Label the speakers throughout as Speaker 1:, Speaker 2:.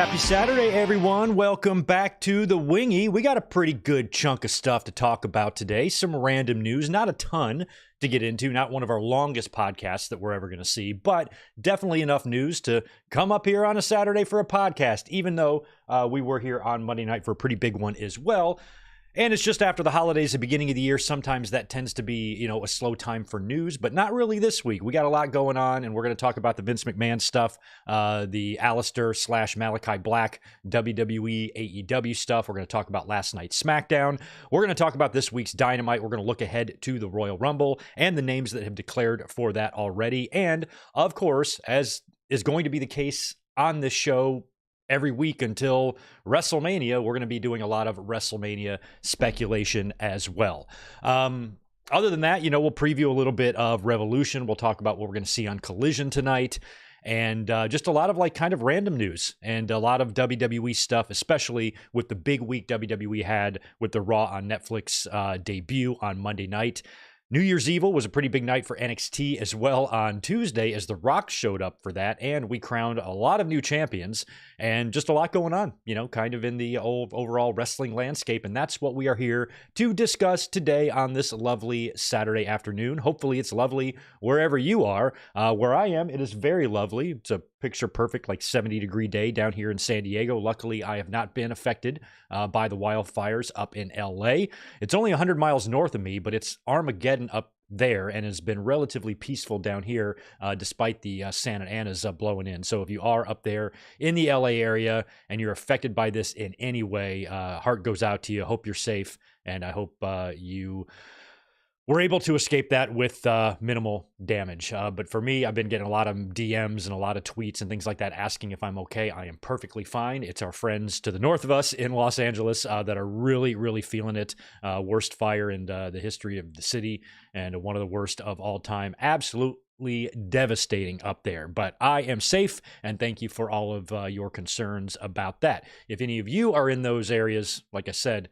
Speaker 1: Happy Saturday, everyone. Welcome back to the Wingy. We got a pretty good chunk of stuff to talk about today. Some random news, not a ton to get into, not one of our longest podcasts that we're ever going to see, but definitely enough news to come up here on a Saturday for a podcast, even though we were here on Monday night for a pretty big one as well. And it's just after the holidays, the beginning of the year. Sometimes that tends to be, a slow time for news, but not really this week. We got a lot going on, and we're going to talk about the Vince McMahon stuff, the Alistair/Malakai Black WWE, AEW stuff. We're going to talk about last night's SmackDown. We're going to talk about this week's Dynamite. We're going to look ahead to the Royal Rumble and the names that have declared for that already. And, of course, as is going to be the case on this show every week until WrestleMania, we're going to be doing a lot of WrestleMania speculation as well. Other than that, we'll preview a little bit of Revolution. We'll talk about what we're going to see on Collision tonight. And just a lot of kind of random news and a lot of WWE stuff, especially with the big week WWE had with the Raw on Netflix debut on Monday night. New Year's Evil was a pretty big night for NXT as well on Tuesday as The Rock showed up for that, and we crowned a lot of new champions and just a lot going on, kind of in the overall wrestling landscape, and that's what we are here to discuss today on this lovely Saturday afternoon. Hopefully it's lovely wherever you are. Where I am, it is very lovely. It's a picture-perfect, 70-degree day down here in San Diego. Luckily, I have not been affected by the wildfires up in LA. It's only 100 miles north of me, but it's Armageddon up there and has been relatively peaceful down here despite the Santa Ana's blowing in. So if you are up there in the LA area and you're affected by this in any way, heart goes out to you. Hope you're safe, and I hope you were able to escape that with minimal damage. But for me, I've been getting a lot of DMs and a lot of tweets and things like that asking if I'm okay. I am perfectly fine. It's our friends to the north of us in Los Angeles that are really, really feeling it. Worst fire in the history of the city and one of the worst of all time. Absolutely devastating up there. But I am safe, and thank you for all of your concerns about that. If any of you are in those areas, like I said,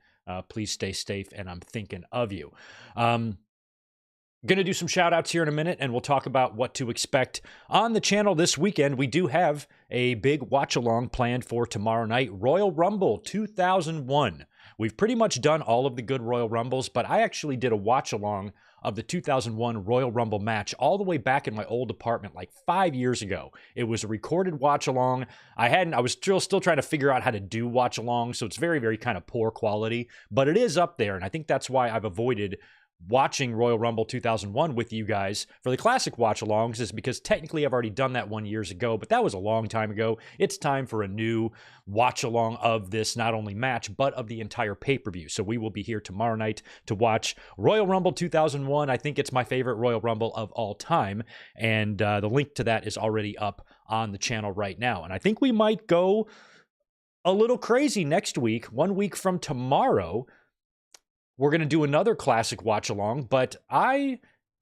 Speaker 1: please stay safe, and I'm thinking of you. Going to do some shout outs here in a minute, and we'll talk about what to expect on the channel this weekend. We do have a big watch along planned for tomorrow night, Royal Rumble 2001. We've pretty much done all of the good Royal Rumbles, but I actually did a watch along of the 2001 Royal Rumble match all the way back in my old apartment 5 years ago. It was a recorded watch along. I was still trying to figure out how to do watch along, so it's very, very kind of poor quality, but it is up there, and I think that's why I've avoided watching Royal Rumble 2001 with you guys for the classic watch-alongs, is because technically I've already done that one years ago, but that was a long time ago. It's time for a new watch-along of this, not only match, but of the entire pay-per-view. So we will be here tomorrow night to watch Royal Rumble 2001. I think it's my favorite Royal Rumble of all time, and the link to that is already up on the channel right now. And I think we might go a little crazy next week. 1 week from tomorrow, we're going to do another classic watch along, but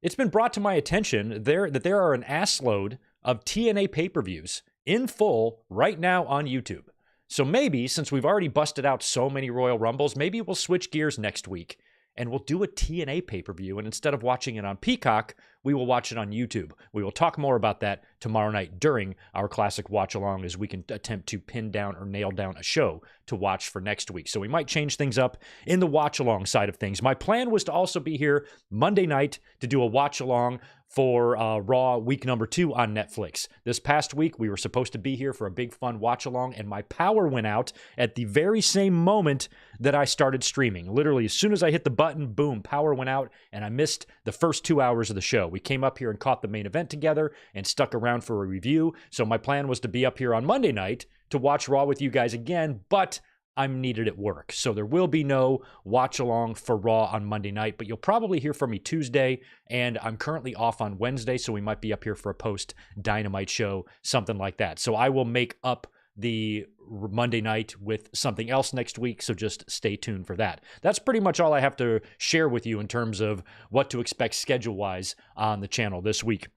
Speaker 1: it's been brought to my attention that there are an assload of TNA pay-per-views in full right now on YouTube. So maybe, since we've already busted out so many Royal Rumbles, maybe we'll switch gears next week and we'll do a TNA pay-per-view, and instead of watching it on Peacock, we will watch it on YouTube. We will talk more about that tomorrow night during our classic watch-along as we can attempt to pin down or nail down a show to watch for next week. So we might change things up in the watch-along side of things. My plan was to also be here Monday night to do a watch-along for Raw week number 2 on Netflix. This past week, we were supposed to be here for a big fun watch-along, and my power went out at the very same moment that I started streaming. Literally, as soon as I hit the button, boom, power went out, and I missed the first 2 hours of the show. We came up here and caught the main event together and stuck around for a review. So my plan was to be up here on Monday night to watch Raw with you guys again, but I'm needed at work. So there will be no watch along for Raw on Monday night, but you'll probably hear from me Tuesday, and I'm currently off on Wednesday, so we might be up here for a post Dynamite show, something like that. So I will make up the Monday night with something else next week, so just stay tuned for that. That's pretty much all I have to share with you in terms of what to expect schedule-wise on the channel this week.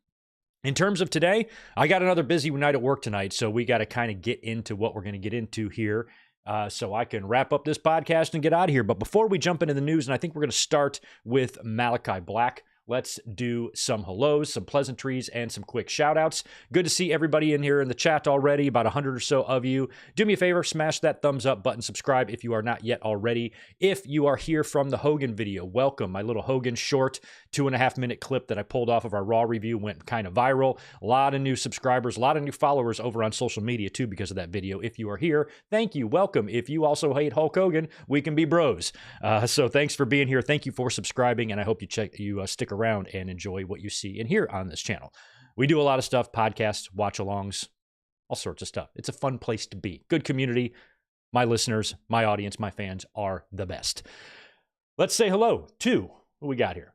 Speaker 1: In terms of today, I got another busy night at work tonight, so we got to kind of get into what we're going to get into here so I can wrap up this podcast and get out of here. But before we jump into the news, and I think we're going to start with Malakai Black, let's do some hellos, some pleasantries, and some quick shout outs. Good to see everybody in here in the chat already, about 100 or so of you. Do me a favor, smash that thumbs up button, subscribe if you are not yet already. If you are here from the Hogan video, welcome. My little Hogan short 2.5-minute clip that I pulled off of our Raw review went kind of viral. A lot of new subscribers, a lot of new followers over on social media too because of that video. If you are here, thank you, welcome. If you also hate Hulk Hogan, we can be bros. So thanks for being here. Thank you for subscribing, and I hope you stick around and enjoy what you see and hear on this channel. We do a lot of stuff, podcasts, watch-alongs, all sorts of stuff. It's a fun place to be. Good community. My listeners, my audience, my fans are the best. Let's say hello to what we got here.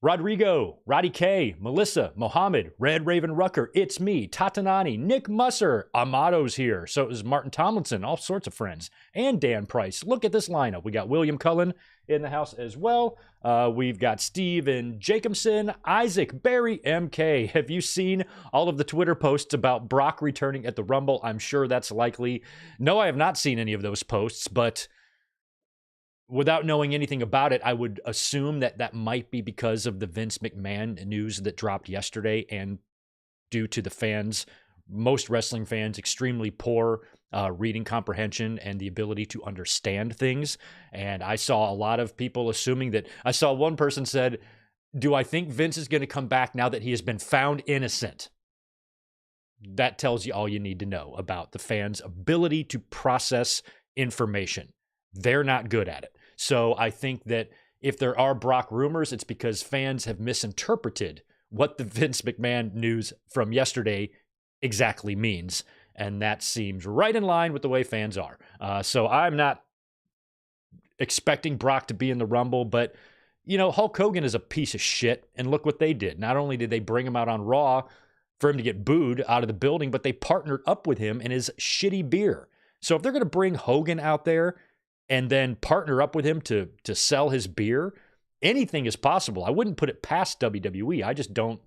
Speaker 1: Rodrigo, Roddy K, Melissa, Mohammed, Red Raven Rucker, It's Me, Tatanani, Nick Musser, Amato's here. So is Martin Tomlinson, all sorts of friends, and Dan Price. Look at this lineup. We got William Cullen in the house as well. We've got Steve and Jacobson, Isaac, Barry, MK. Have you seen all of the Twitter posts about Brock returning at the Rumble? I'm sure that's likely. No, I have not seen any of those posts, but without knowing anything about it, I would assume that that might be because of the Vince McMahon news that dropped yesterday and due to the fans, most wrestling fans, extremely poor reading comprehension and the ability to understand things. And I saw a lot of people assuming that. I saw one person said, do I think Vince is going to come back now that he has been found innocent? That tells you all you need to know about the fans' ability to process information. They're not good at it. So I think that if there are Brock rumors, it's because fans have misinterpreted what the Vince McMahon news from yesterday exactly means. And that seems right in line with the way fans are. So I'm not expecting Brock to be in the Rumble, but, you know, Hulk Hogan is a piece of shit. And look what they did. Not only did they bring him out on Raw for him to get booed out of the building, but they partnered up with him in his shitty beer. So if they're going to bring Hogan out there and then partner up with him to sell his beer, anything is possible. I wouldn't put it past WWE. I just don't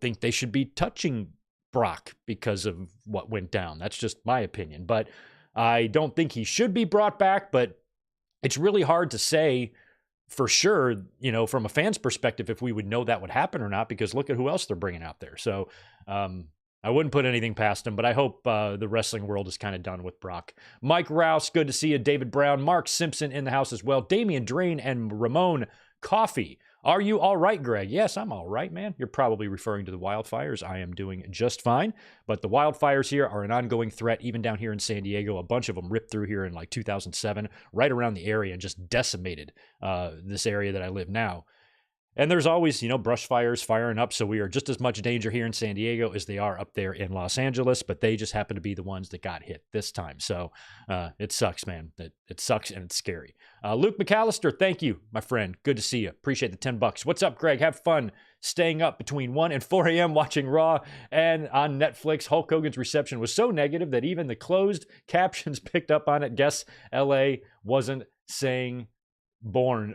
Speaker 1: think they should be touching Brock because of what went down. That's just my opinion. But I don't think he should be brought back, but it's really hard to say for sure, you know, from a fan's perspective, if we would know that would happen or not, because look at who else they're bringing out there. So, I wouldn't put anything past him, but I hope the wrestling world is kind of done with Brock. Mike Rouse, good to see you. David Brown, Mark Simpson in the house as well. Damian Drain and Ramon Coffee. Are you all right, Greg? Yes, I'm all right, man. You're probably referring to the wildfires. I am doing just fine. But the wildfires here are an ongoing threat, even down here in San Diego. A bunch of them ripped through here in like 2007, right around the area, and just decimated this area that I live now. And there's always, you know, brush fires firing up, so we are just as much danger here in San Diego as they are up there in Los Angeles, but they just happen to be the ones that got hit this time. So it sucks, man. It sucks, and it's scary. Luke McAllister, thank you, my friend. Good to see you. Appreciate the $10. What's up, Greg? Have fun staying up between 1 and 4 a.m. watching Raw and on Netflix. Hulk Hogan's reception was so negative that even the closed captions picked up on it. Guess LA wasn't saying Borns,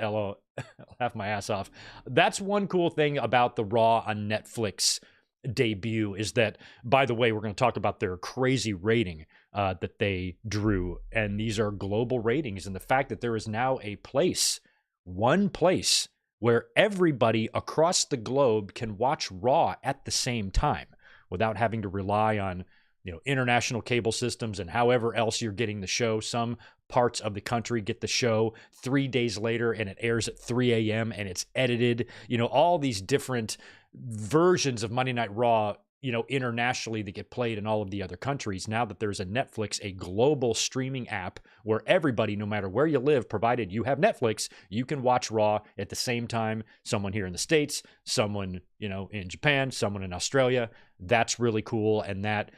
Speaker 1: LO. Laugh my ass off. That's one cool thing about the Raw on Netflix debut is that, by the way, we're going to talk about their crazy rating that they drew. And these are global ratings. And the fact that there is now one place where everybody across the globe can watch Raw at the same time without having to rely on, you know, international cable systems and however else you're getting the show. Some parts of the country get the show 3 days later and it airs at 3 a.m. and it's edited. You know, all these different versions of Monday Night Raw, you know, internationally that get played in all of the other countries. Now that there's a Netflix, a global streaming app where everybody, no matter where you live, provided you have Netflix, you can watch Raw at the same time. Someone here in the States, someone, you know, in Japan, someone in Australia. That's really cool. And that,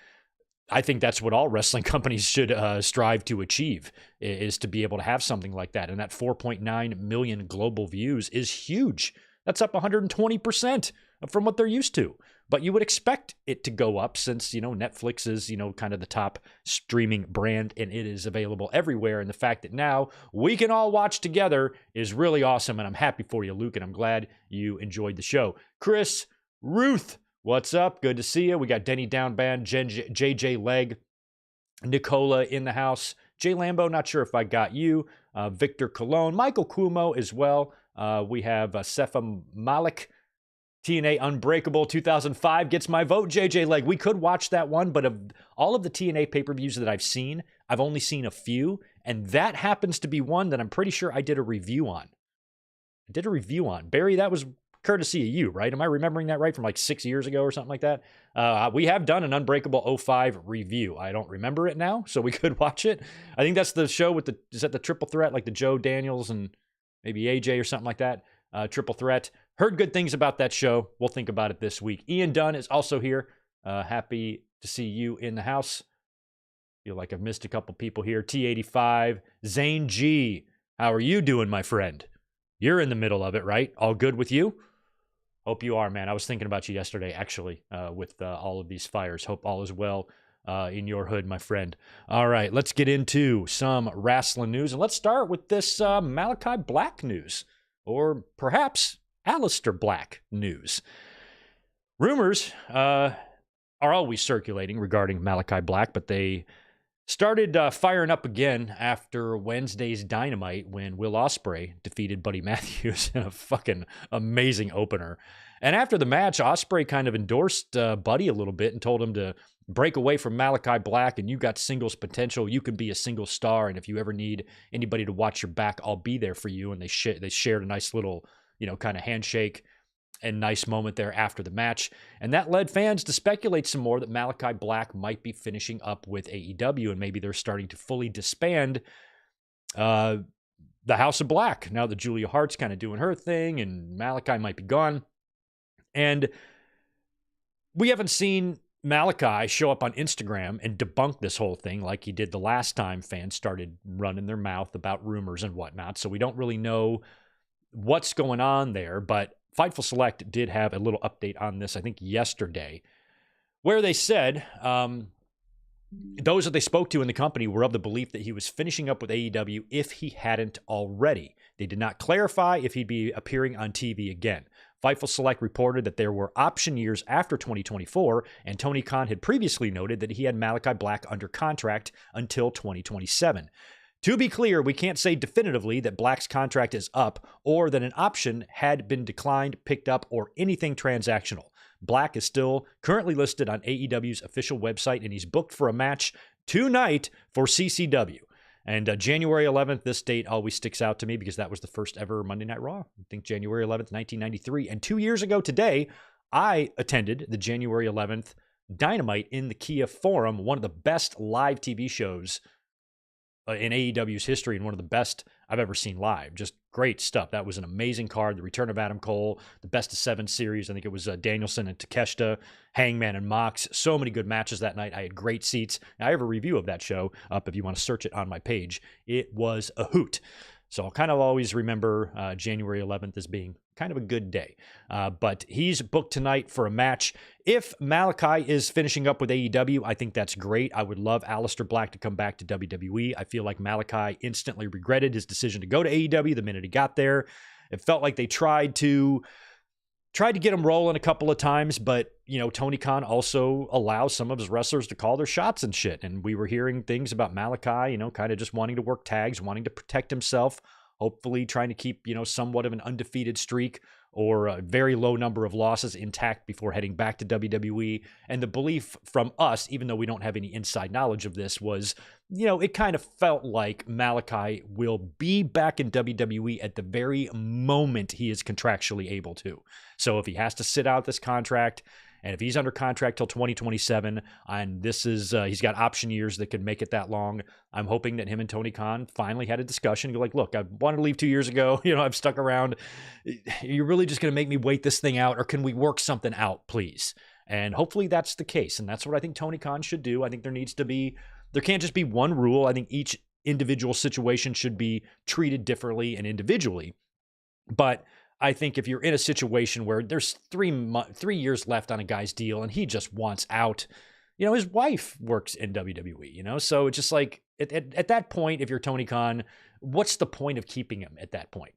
Speaker 1: I think that's what all wrestling companies should strive to achieve, is to be able to have something like that. And that 4.9 million global views is huge. That's up 120% from what they're used to. But you would expect it to go up since, you know, Netflix is, you know, kind of the top streaming brand and it is available everywhere. And the fact that now we can all watch together is really awesome. And I'm happy for you, Luke, and I'm glad you enjoyed the show. Chris Ruth, what's up? Good to see you. We got Denny Downband, JJ Leg, Nicola in the house. Jay Lambo, not sure if I got you. Victor Colon, Michael Cuomo as well. We have Sefa Malik. TNA Unbreakable 2005 gets my vote. JJ Leg, we could watch that one, but of all of the TNA pay-per-views that I've seen, I've only seen a few, and that happens to be one that I'm pretty sure I did a review on. Barry, that was courtesy of you, right? Am I remembering that right from like 6 years ago or something like that? We have done an Unbreakable 05 review. I don't remember it now, so we could watch it. I think that's the show with is that the triple threat, like the Joe Daniels and maybe AJ or something like that? Triple threat. Heard good things about that show. We'll think about it this week. Ian Dunn is also here. Happy to see you in the house. Feel like I've missed a couple people here. T85. Zane G. How are you doing, my friend? You're in the middle of it, right? All good with you? Hope you are, man. I was thinking about you yesterday, actually, with all of these fires. Hope all is well in your hood, my friend. All right, let's get into some wrestling news. And let's start with this Malakai Black news. Or perhaps Aleister Black news. Rumors are always circulating regarding Malakai Black, but they started firing up again after Wednesday's Dynamite when Will Ospreay defeated Buddy Matthews in a fucking amazing opener. And after the match, Ospreay kind of endorsed Buddy a little bit and told him to break away from Malakai Black, and you got singles potential. You can be a single star, and if you ever need anybody to watch your back, I'll be there for you. And they shared a nice little, kind of handshake and nice moment there after the match. And that led fans to speculate some more that Malakai Black might be finishing up with AEW, and maybe they're starting to fully disband the House of Black. Now that Julia Hart's kind of doing her thing, and Malakai might be gone. And we haven't seen Malakai show up on Instagram and debunk this whole thing like he did the last time fans started running their mouth about rumors and whatnot. So we don't really know what's going on there, but Fightful Select did have a little update on this, I think yesterday, where they said those that they spoke to in the company were of the belief that he was finishing up with AEW if he hadn't already. They did not clarify if he'd be appearing on TV again. Fightful Select reported that there were option years after 2024, and Tony Khan had previously noted that he had Malakai Black under contract until 2027. To be clear, we can't say definitively that Black's contract is up or that an option had been declined, picked up, or anything transactional. Black is still currently listed on AEW's official website, and he's booked for a match tonight for CCW. And January 11th, this date always sticks out to me because that was the first ever Monday Night Raw. I think January 11th, 1993. And 2 years ago today, I attended the January 11th Dynamite in the Kia Forum, one of the best live TV shows in AEW's history and one of the best I've ever seen live. Just great stuff. That was an amazing card. The return of Adam Cole, the best of 7 series. I think it was Danielson and Takeshita, Hangman and Mox. So many good matches that night. I had great seats. I have a review of that show up if you want to search it on my page. It was a hoot. So I'll kind of always remember January 11th as being kind of a good day. But he's booked tonight for a match. If Malakai is finishing up with AEW, I think that's great. I would love Aleister Black to come back to WWE. I feel like Malakai instantly regretted his decision to go to AEW the minute he got there. It felt like they tried to get him rolling a couple of times, but, Tony Khan also allows some of his wrestlers to call their shots and shit. And we were hearing things about Malakai, kind of just wanting to work tags, wanting to protect himself, hopefully trying to keep, somewhat of an undefeated streak or a very low number of losses intact before heading back to WWE. And the belief from us, even though we don't have any inside knowledge of this, was, it kind of felt like Malakai will be back in WWE at the very moment he is contractually able to. So if he has to sit out this contract, and if he's under contract till 2027, and this is he's got option years that could make it that long, I'm hoping that him and Tony Khan finally had a discussion. You're like, look, I wanted to leave 2 years ago. I've stuck around. You're really just going to make me wait this thing out, or can we work something out, please? And hopefully that's the case. And that's what I think Tony Khan should do. I think there can't just be one rule. I think each individual situation should be treated differently and individually. But I think if you're in a situation where there's 3 years left on a guy's deal and he just wants out, his wife works in WWE, so it's just like at that point, if you're Tony Khan, what's the point of keeping him at that point,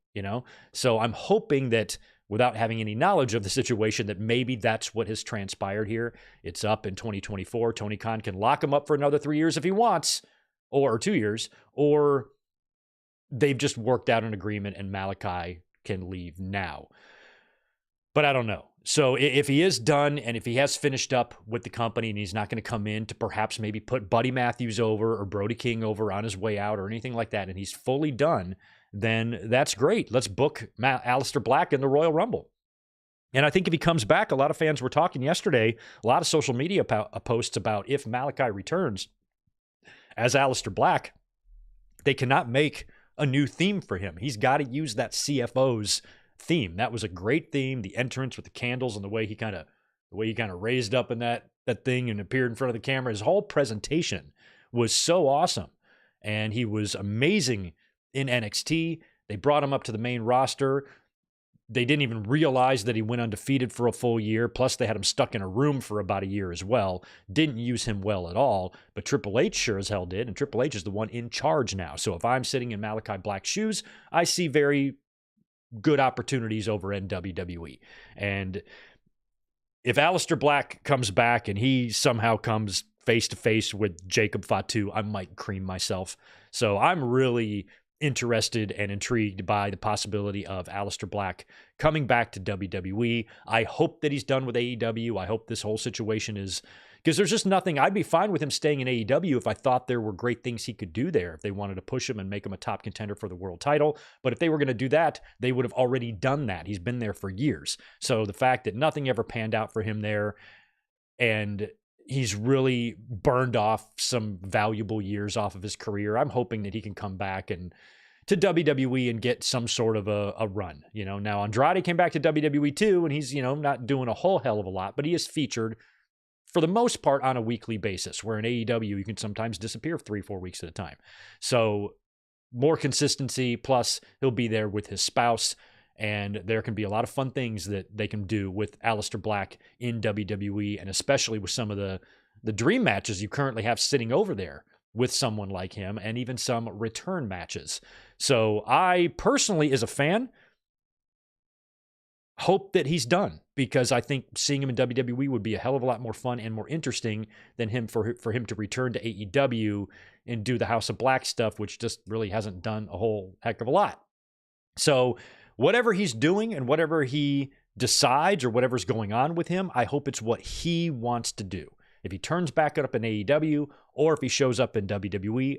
Speaker 1: So I'm hoping that without having any knowledge of the situation, that maybe that's what has transpired here. It's up in 2024. Tony Khan can lock him up for another 3 years if he wants, or 2 years, or they've just worked out an agreement and Malakai can leave now. But I don't know. So if he is done and if he has finished up with the company and he's not going to come in to perhaps maybe put Buddy Matthews over or Brody King over on his way out or anything like that, and he's fully done, then that's great. Let's book Aleister Black in the Royal Rumble. And I think if he comes back, a lot of fans were talking yesterday, a lot of social media posts about if Malakai returns as Aleister Black, they cannot make a new theme for him. He's got to use that CFO's theme. That was a great theme. The entrance with the candles and the way he kind of raised up in that thing and appeared in front of the camera. His whole presentation was so awesome. And he was amazing in NXT. They brought him up to the main roster. They didn't even realize that he went undefeated for a full year. Plus, they had him stuck in a room for about a year as well. Didn't use him well at all. But Triple H sure as hell did. And Triple H is the one in charge now. So if I'm sitting in Malakai Black's shoes, I see very good opportunities over in WWE. And if Aleister Black comes back and he somehow comes face-to-face with Jacob Fatu, I might cream myself. So I'm really interested and intrigued by the possibility of Aleister Black coming back to WWE. I hope that he's done with AEW. I hope this whole situation is, because there's just nothing. I'd be fine with him staying in AEW if I thought there were great things he could do there, if they wanted to push him and make him a top contender for the world title. But if they were going to do that, they would have already done that. He's been there for years. So the fact that nothing ever panned out for him there, and he's really burned off some valuable years off of his career, I'm hoping that he can come back and to WWE and get some sort of a run. Now Andrade came back to WWE too, and he's, not doing a whole hell of a lot, but he is featured for the most part on a weekly basis, where in AEW you can sometimes disappear 3-4 weeks at a time. So more consistency, plus he'll be there with his spouse, and there can be a lot of fun things that they can do with Aleister Black in WWE, and especially with some of the dream matches you currently have sitting over there with someone like him, and even some return matches. So I personally, as a fan, hope that he's done, because I think seeing him in WWE would be a hell of a lot more fun and more interesting than for him to return to AEW and do the House of Black stuff, which just really hasn't done a whole heck of a lot. So whatever he's doing and whatever he decides or whatever's going on with him, I hope it's what he wants to do. If he turns back up in AEW or if he shows up in WWE,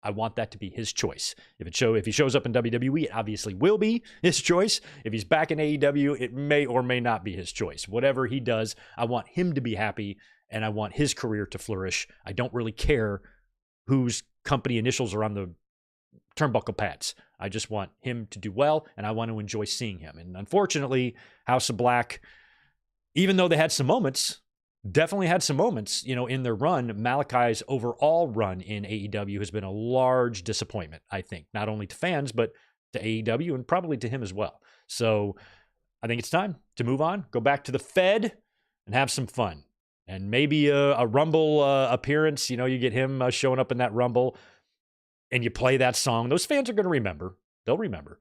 Speaker 1: I want that to be his choice. If he shows up in WWE, it obviously will be his choice. If he's back in AEW, it may or may not be his choice. Whatever he does, I want him to be happy, and I want his career to flourish. I don't really care whose company initials are on the turnbuckle pads. I just want him to do well, and I want to enjoy seeing him. And unfortunately, House of Black, even though they had some moments, definitely had some moments, in their run, Malakai's overall run in AEW has been a large disappointment, I think, not only to fans, but to AEW and probably to him as well. So I think it's time to move on, go back to the Fed and have some fun. And maybe a Rumble appearance, you get him showing up in that Rumble and you play that song. Those fans are going to remember. They'll remember.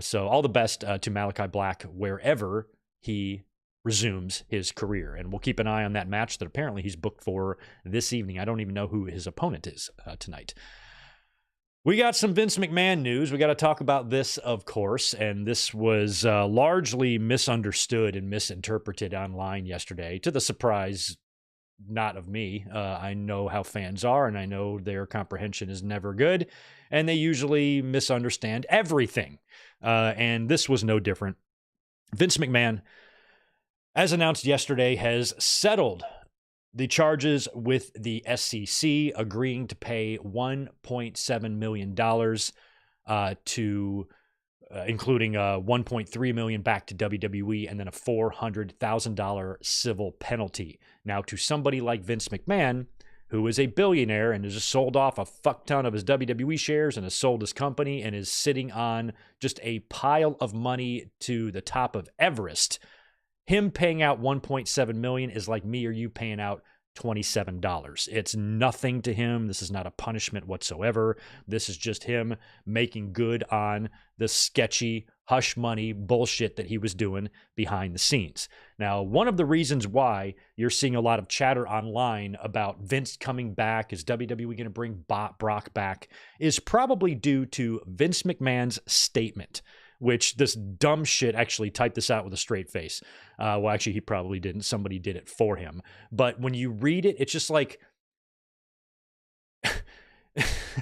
Speaker 1: So all the best to Malakai Black wherever he resumes his career. And we'll keep an eye on that match that apparently he's booked for this evening. I don't even know who his opponent is tonight. We got some Vince McMahon news. We got to talk about this, of course. And this was largely misunderstood and misinterpreted online yesterday, to the surprise not of me. I know how fans are, and I know their comprehension is never good, and they usually misunderstand everything. And this was no different. Vince McMahon, as announced yesterday, has settled the charges with the SEC, agreeing to pay $1.7 million to including $1.3 million back to WWE and then a $400,000 civil penalty. Now, to somebody like Vince McMahon, who is a billionaire and has just sold off a fuck ton of his WWE shares and has sold his company and is sitting on just a pile of money to the top of Everest, him paying out $1.7 million is like me or you paying out $27. It's nothing to him. This is not a punishment whatsoever. This is just him making good on the sketchy hush money bullshit that he was doing behind the scenes. Now, one of the reasons why you're seeing a lot of chatter online about Vince coming back, is WWE going to bring Brock back, is probably due to Vince McMahon's statement, which this dumb shit actually typed this out with a straight face. Well, actually, he probably didn't. Somebody did it for him. But when you read it, it's just like,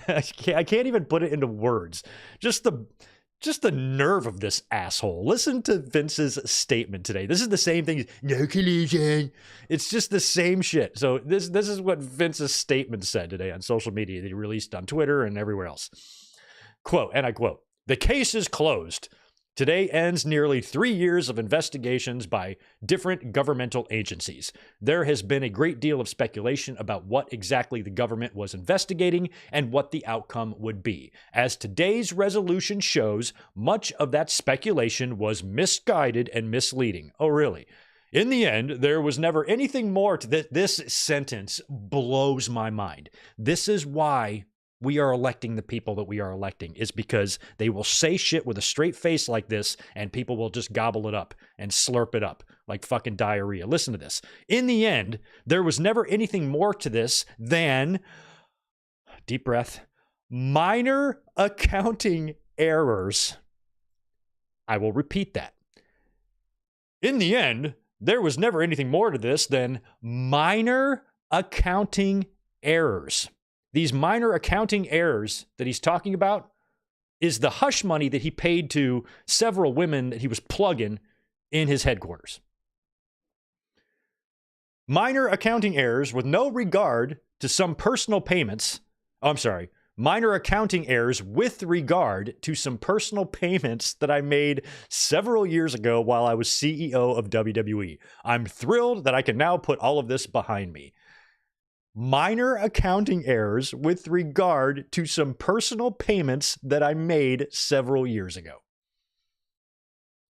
Speaker 1: I can't even put it into words. Just the nerve of this asshole. Listen to Vince's statement today. This is the same thing. No collusion. It's just the same shit. So this is what Vince's statement said today on social media that he released on Twitter and everywhere else. Quote, and I quote, "The case is closed. Today ends nearly 3 years of investigations by different governmental agencies. There has been a great deal of speculation about what exactly the government was investigating and what the outcome would be. As today's resolution shows, much of that speculation was misguided and misleading." Oh, really? In the end, there was never anything more to this sentence blows my mind. This is why we are electing the people that we are electing, is because they will say shit with a straight face like this and people will just gobble it up and slurp it up like fucking diarrhea. Listen to this. In the end, there was never anything more to this than, deep breath, minor accounting errors. I will repeat that. In the end, there was never anything more to this than minor accounting errors. These minor accounting errors that he's talking about is the hush money that he paid to several women that he was plugging in his headquarters. Minor accounting errors with no regard to some personal payments. Minor accounting errors with regard to some personal payments that I made several years ago while I was CEO of WWE. I'm thrilled that I can now put all of this behind me. Minor accounting errors with regard to some personal payments that I made several years ago.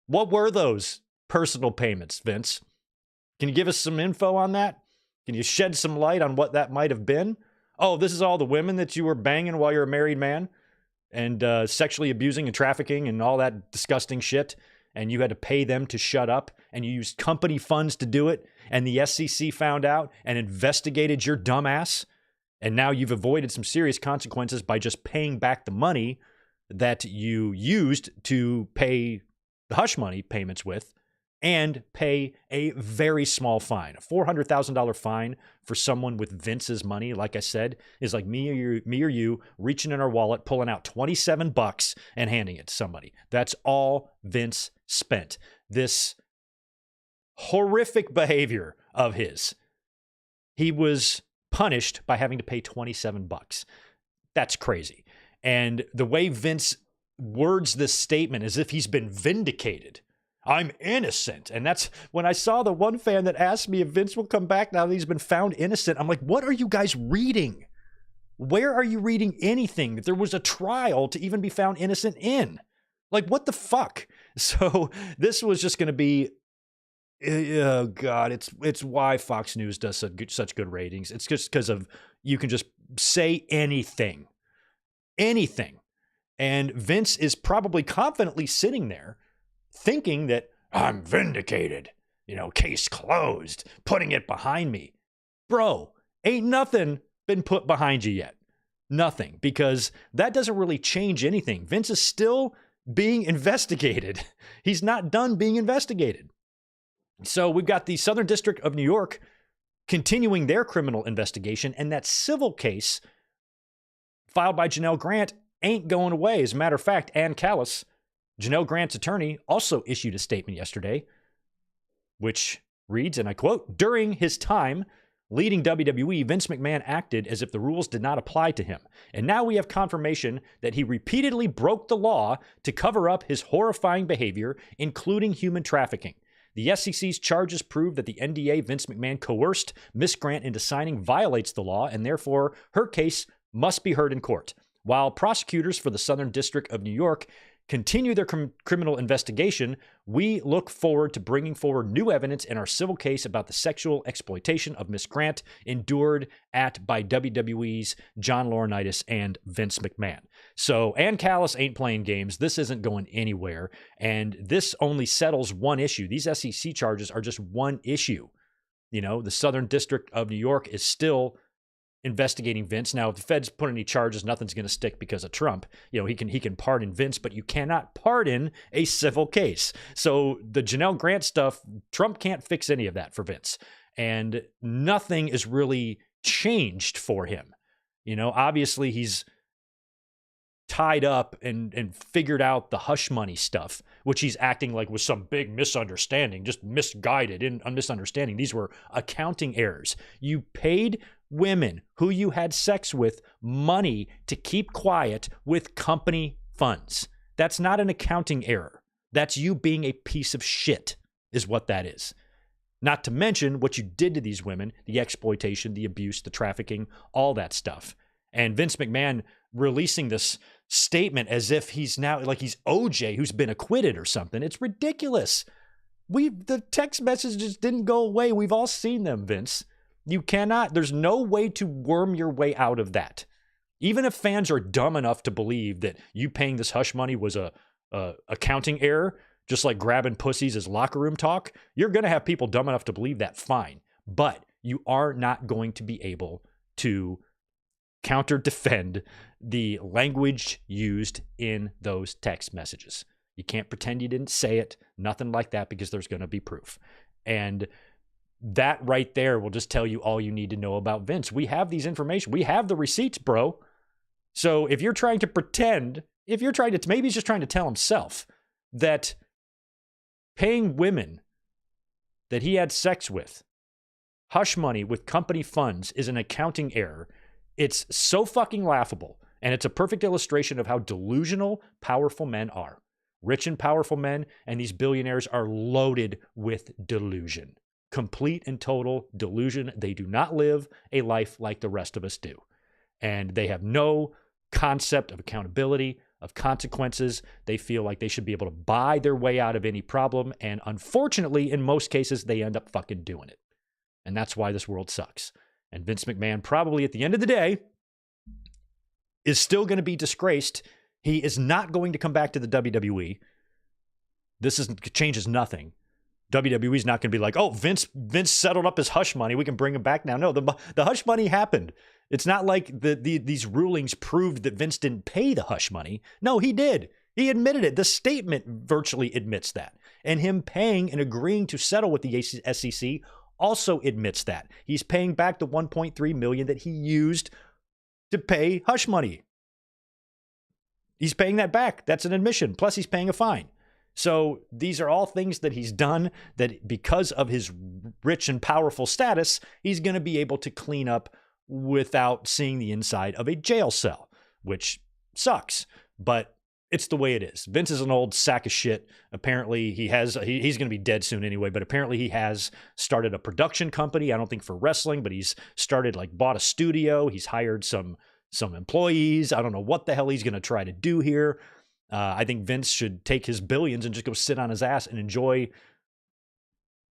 Speaker 1: What were those personal payments, Vince? Can you give us some info on that? Can you shed some light on what that might have been? Oh, this is all the women that you were banging while you're a married man and sexually abusing and trafficking and all that disgusting shit, and you had to pay them to shut up, and you used company funds to do it, and the SEC found out and investigated your dumb ass, and now you've avoided some serious consequences by just paying back the money that you used to pay the hush money payments with, and pay a very small fine. A $400,000 fine for someone with Vince's money, like I said, is like me or you reaching in our wallet, pulling out $27 and handing it to somebody. That's all Vince spent. This horrific behavior of his, he was punished by having to pay $27. That's crazy. And the way Vince words this statement as if he's been vindicated. I'm innocent. And that's when I saw the one fan that asked me if Vince will come back now that he's been found innocent. I'm like, what are you guys reading? Where are you reading anything that there was a trial to even be found innocent in? Like, what the fuck? So this was just going to be, oh God, it's why Fox News does such good ratings. It's just because of, you can just say anything. And Vince is probably confidently sitting there thinking that I'm vindicated, case closed, putting it behind me. Bro, ain't nothing been put behind you yet. Nothing, because that doesn't really change anything. Vince is still being investigated. He's not done being investigated. So we've got the Southern District of New York continuing their criminal investigation, and that civil case filed by Janelle Grant ain't going away. As a matter of fact, Ann Callis, Janelle Grant's attorney, also issued a statement yesterday, which reads, and I quote, "During his time leading WWE, Vince McMahon acted as if the rules did not apply to him. And now we have confirmation that he repeatedly broke the law to cover up his horrifying behavior, including human trafficking. The SEC's charges prove that the NDA Vince McMahon coerced Miss Grant into signing violates the law, and therefore her case must be heard in court. While prosecutors for the Southern District of New York continue their criminal investigation, we look forward to bringing forward new evidence in our civil case about the sexual exploitation of Miss Grant endured by WWE's John Laurinaitis and Vince McMahon. So, and Callis ain't playing games. This isn't going anywhere. And this only settles one issue. These SEC charges are just one issue. The Southern District of New York is still investigating Vince. Now, if the feds put any charges, nothing's going to stick because of Trump. He can pardon Vince, but you cannot pardon a civil case. So the Janelle Grant stuff, Trump can't fix any of that for Vince. And nothing is really changed for him. Obviously he's tied up and figured out the hush money stuff, which he's acting like was some big misunderstanding, just misguided in a misunderstanding. These were accounting errors. You paid women who you had sex with money to keep quiet with company funds. That's not an accounting error. That's you being a piece of shit, is what that is. Not to mention what you did to these women, the exploitation, the abuse, the trafficking, all that stuff. And Vince McMahon releasing this statement as if he's now like he's OJ who's been acquitted or something. It's ridiculous. The text messages didn't go away. We've all seen them, Vince. You cannot, there's no way to worm your way out of that. Even if fans are dumb enough to believe that you paying this hush money was a accounting error, just like grabbing pussies as locker room talk, you're going to have people dumb enough to believe that, fine. But you are not going to be able to counter-defend the language used in those text messages. You can't pretend you didn't say it, nothing like that, because there's going to be proof. And that right there will just tell you all you need to know about Vince. We have these information. We have the receipts, bro. So if you're trying to pretend, maybe he's just trying to tell himself that paying women that he had sex with, hush money with company funds, is an accounting error. It's so fucking laughable. And it's a perfect illustration of how delusional powerful men are. Rich and powerful men and these billionaires are loaded with delusion. Complete and total delusion. They do not live a life like the rest of us do. And they have no concept of accountability, of consequences. They feel like they should be able to buy their way out of any problem. And unfortunately, in most cases, they end up fucking doing it. And that's why this world sucks. And Vince McMahon probably at the end of the day is still going to be disgraced. He is not going to come back to the WWE. This changes nothing. WWE's not going to be like, oh, Vince settled up his hush money. We can bring him back now. No, the hush money happened. It's not like these rulings proved that Vince didn't pay the hush money. No, he did. He admitted it. The statement virtually admits that. And him paying and agreeing to settle with the SEC also admits that. He's paying back the $1.3 million that he used to pay hush money. He's paying that back. That's an admission. Plus, he's paying a fine. So these are all things that he's done that because of his rich and powerful status, he's going to be able to clean up without seeing the inside of a jail cell, which sucks, but it's the way it is. Vince is an old sack of shit. Apparently he's going to be dead soon anyway, but apparently he has started a production company. I don't think for wrestling, but he's bought a studio. He's hired some employees. I don't know what the hell he's going to try to do here. I think Vince should take his billions and just go sit on his ass and enjoy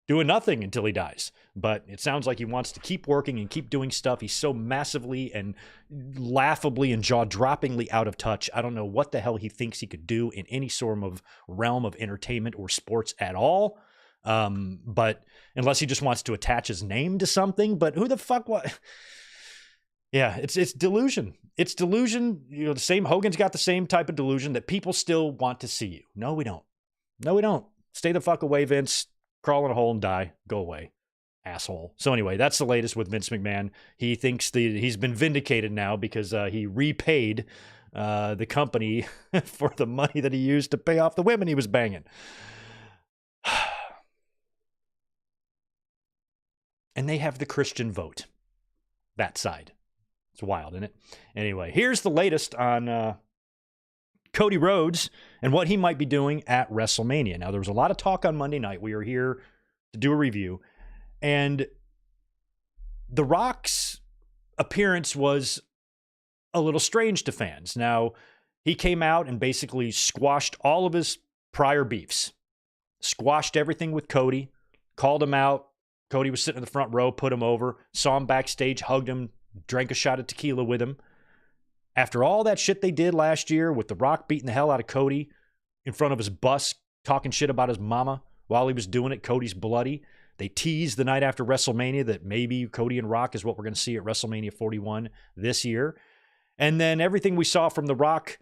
Speaker 1: doing nothing until he dies. But it sounds like he wants to keep working and keep doing stuff. He's so massively and laughably and jaw-droppingly out of touch. I don't know what the hell he thinks he could do in any sort of realm of entertainment or sports at all. But unless he just wants to attach his name to something. But who the fuck what? Yeah, it's delusion. It's delusion. The same Hogan's got the same type of delusion that people still want to see you. No, we don't. No, we don't. Stay the fuck away, Vince. Crawl in a hole and die. Go away, asshole. So anyway, that's the latest with Vince McMahon. He thinks he's been vindicated now because he repaid the company for the money that he used to pay off the women he was banging. And they have the Christian vote. That side. It's wild, isn't it? Anyway, here's the latest on Cody Rhodes and what he might be doing at WrestleMania. Now, there was a lot of talk on Monday night. We were here to do a review. And The Rock's appearance was a little strange to fans. Now, he came out and basically squashed all of his prior beefs, squashed everything with Cody, called him out. Cody was sitting in the front row, put him over, saw him backstage, hugged him, drank a shot of tequila with him. After all that shit they did last year with The Rock beating the hell out of Cody in front of his bus, talking shit about his mama while he was doing it, Cody's bloody. They teased the night after WrestleMania that maybe Cody and Rock is what we're going to see at WrestleMania 41 this year. And then everything we saw from The Rock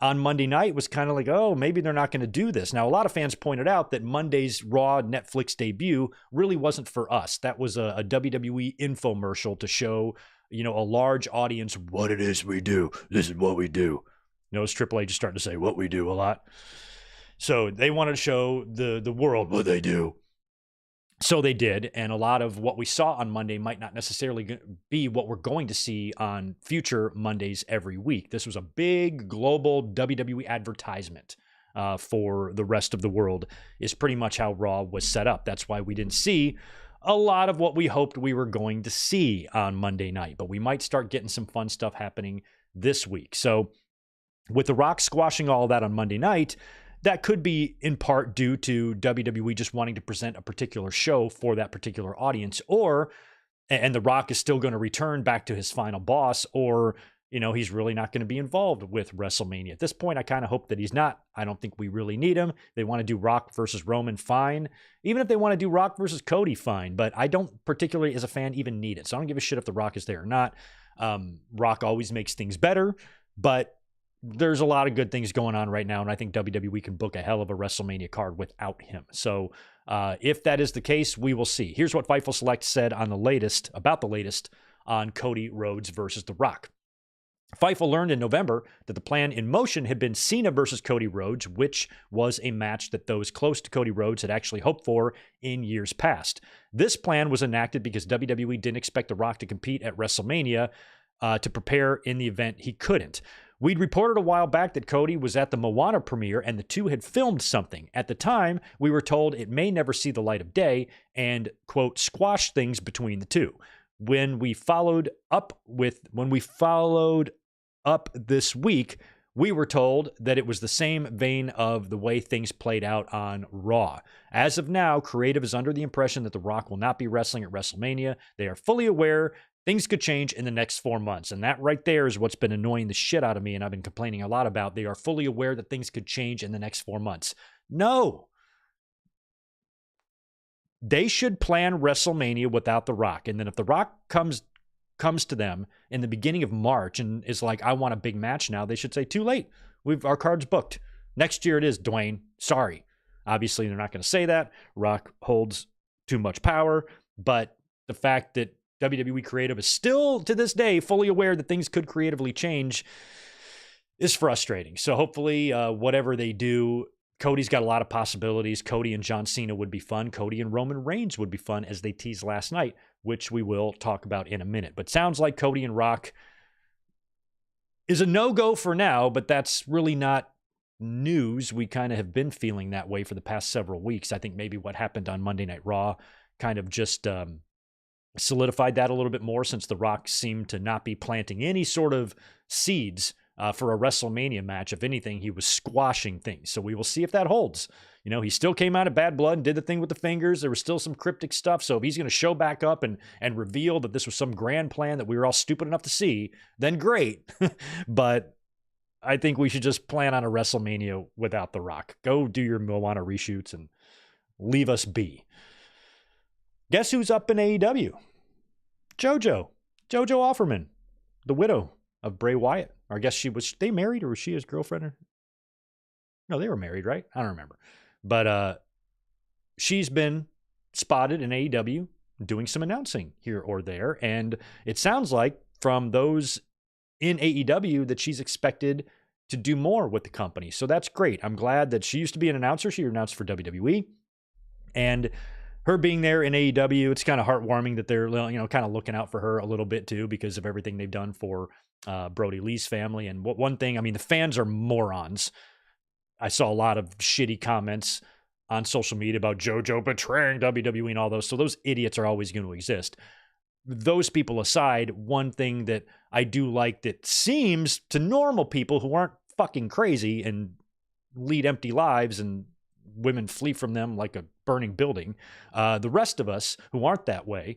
Speaker 1: on Monday night was kind of like, oh, maybe they're not going to do this. Now, a lot of fans pointed out that Monday's Raw Netflix debut really wasn't for us. That was a WWE infomercial to show, a large audience what it is we do. This is what we do. Notice Triple H is starting to say what we do a lot. So they wanted to show the world what they do. So they did, and a lot of what we saw on Monday might not necessarily be what we're going to see on future Mondays every week. This was a big global WWE advertisement for the rest of the world, is pretty much how Raw was set up. That's why we didn't see a lot of what we hoped we were going to see on Monday night, but we might start getting some fun stuff happening this week. So with The Rock squashing all of that on Monday night, that could be in part due to WWE just wanting to present a particular show for that particular audience, and The Rock is still going to return back to his final boss, or, he's really not going to be involved with WrestleMania. At this point, I kind of hope that he's not. I don't think we really need him. They want to do Rock versus Roman, fine. Even if they want to do Rock versus Cody, fine. But I don't particularly, as a fan, even need it. So I don't give a shit if The Rock is there or not. Rock always makes things better, but there's a lot of good things going on right now, and I think WWE can book a hell of a WrestleMania card without him. So if that is the case, we will see. Here's what Fightful Select said about the latest on Cody Rhodes versus The Rock. Fightful learned in November that the plan in motion had been Cena versus Cody Rhodes, which was a match that those close to Cody Rhodes had actually hoped for in years past. This plan was enacted because WWE didn't expect The Rock to compete at WrestleMania to prepare in the event he couldn't. We'd reported a while back that Cody was at the Moana premiere and the two had filmed something. At the time, we were told it may never see the light of day and, quote, squash things between the two. When we followed up this week, we were told that it was the same vein of the way things played out on Raw. As of now, creative is under the impression that The Rock will not be wrestling at WrestleMania. They are fully aware things could change in the next 4 months. And that right there is what's been annoying the shit out of me and I've been complaining a lot about. They are fully aware that things could change in the next 4 months. No. They should plan WrestleMania without The Rock. And then if The Rock comes to them in the beginning of March and is like, I want a big match now, they should say, too late. Our card's booked. Next year it is, Dwayne. Sorry. Obviously, they're not going to say that. Rock holds too much power. But the fact that WWE creative is still, to this day, fully aware that things could creatively change is frustrating. So hopefully, whatever they do, Cody's got a lot of possibilities. Cody and John Cena would be fun. Cody and Roman Reigns would be fun, as they teased last night, which we will talk about in a minute. But sounds like Cody and Rock is a no-go for now, but that's really not news. We kind of have been feeling that way for the past several weeks. I think maybe what happened on Monday Night Raw kind of just solidified that a little bit more, since The Rock seemed to not be planting any sort of seeds for a WrestleMania match. If anything, he was squashing things. So we will see if that holds. He still came out of Bad Blood and did the thing with the fingers. There was still some cryptic stuff. So if he's going to show back up and reveal that this was some grand plan that we were all stupid enough to see, then great. But I think we should just plan on a WrestleMania without The Rock. Go do your Moana reshoots and leave us be. Guess who's up in AEW? JoJo Offerman, the widow of Bray Wyatt. Or I guess they married, or was she his girlfriend? No, they were married, right? I don't remember. But she's been spotted in AEW doing some announcing here or there. And it sounds like from those in AEW that she's expected to do more with the company. So that's great. I'm glad that she used to be an announcer. She announced for WWE. And her being there in AEW, it's kind of heartwarming that they're, kind of looking out for her a little bit too, because of everything they've done for Brody Lee's family. And one thing, the fans are morons. I saw a lot of shitty comments on social media about JoJo betraying WWE and all those. So those idiots are always going to exist. Those people aside, one thing that I do like that seems to normal people who aren't fucking crazy and lead empty lives and women flee from them like a burning building. The rest of us who aren't that way,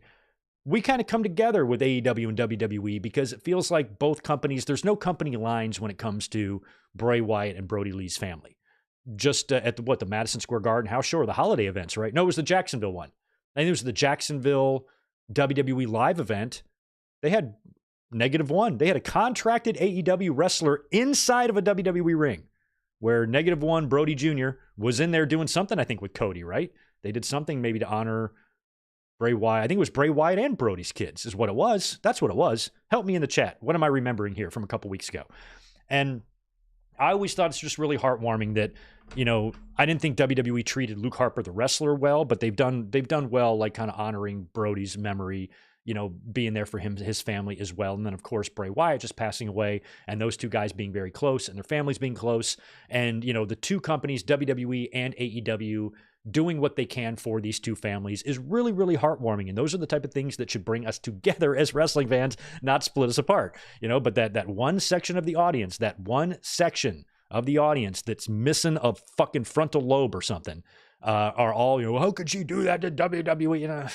Speaker 1: we kind of come together with AEW and WWE because it feels like both companies, there's no company lines when it comes to Bray Wyatt and Brody Lee's family. Just at the Madison Square Garden house show or the holiday events, right? No, it was the Jacksonville one. I think it was the Jacksonville WWE live event. They had -1. They had a contracted AEW wrestler inside of a WWE ring where -1 Brody Jr. was in there doing something, I think, with Cody, right? They did something maybe to honor Bray Wyatt. I think it was Bray Wyatt and Brody's kids is what it was. That's what it was. Help me in the chat. What am I remembering here from a couple weeks ago? And I always thought it's just really heartwarming that, I didn't think WWE treated Luke Harper, the wrestler, well, but they've done well, like kind of honoring Brody's memory, being there for him, his family as well. And then, of course, Bray Wyatt just passing away and those two guys being very close and their families being close. And, the two companies, WWE and AEW, doing what they can for these two families is really, really heartwarming. And those are the type of things that should bring us together as wrestling fans, not split us apart, but that one section of the audience, that's missing a fucking frontal lobe or something, are all, how could she do that to WWE?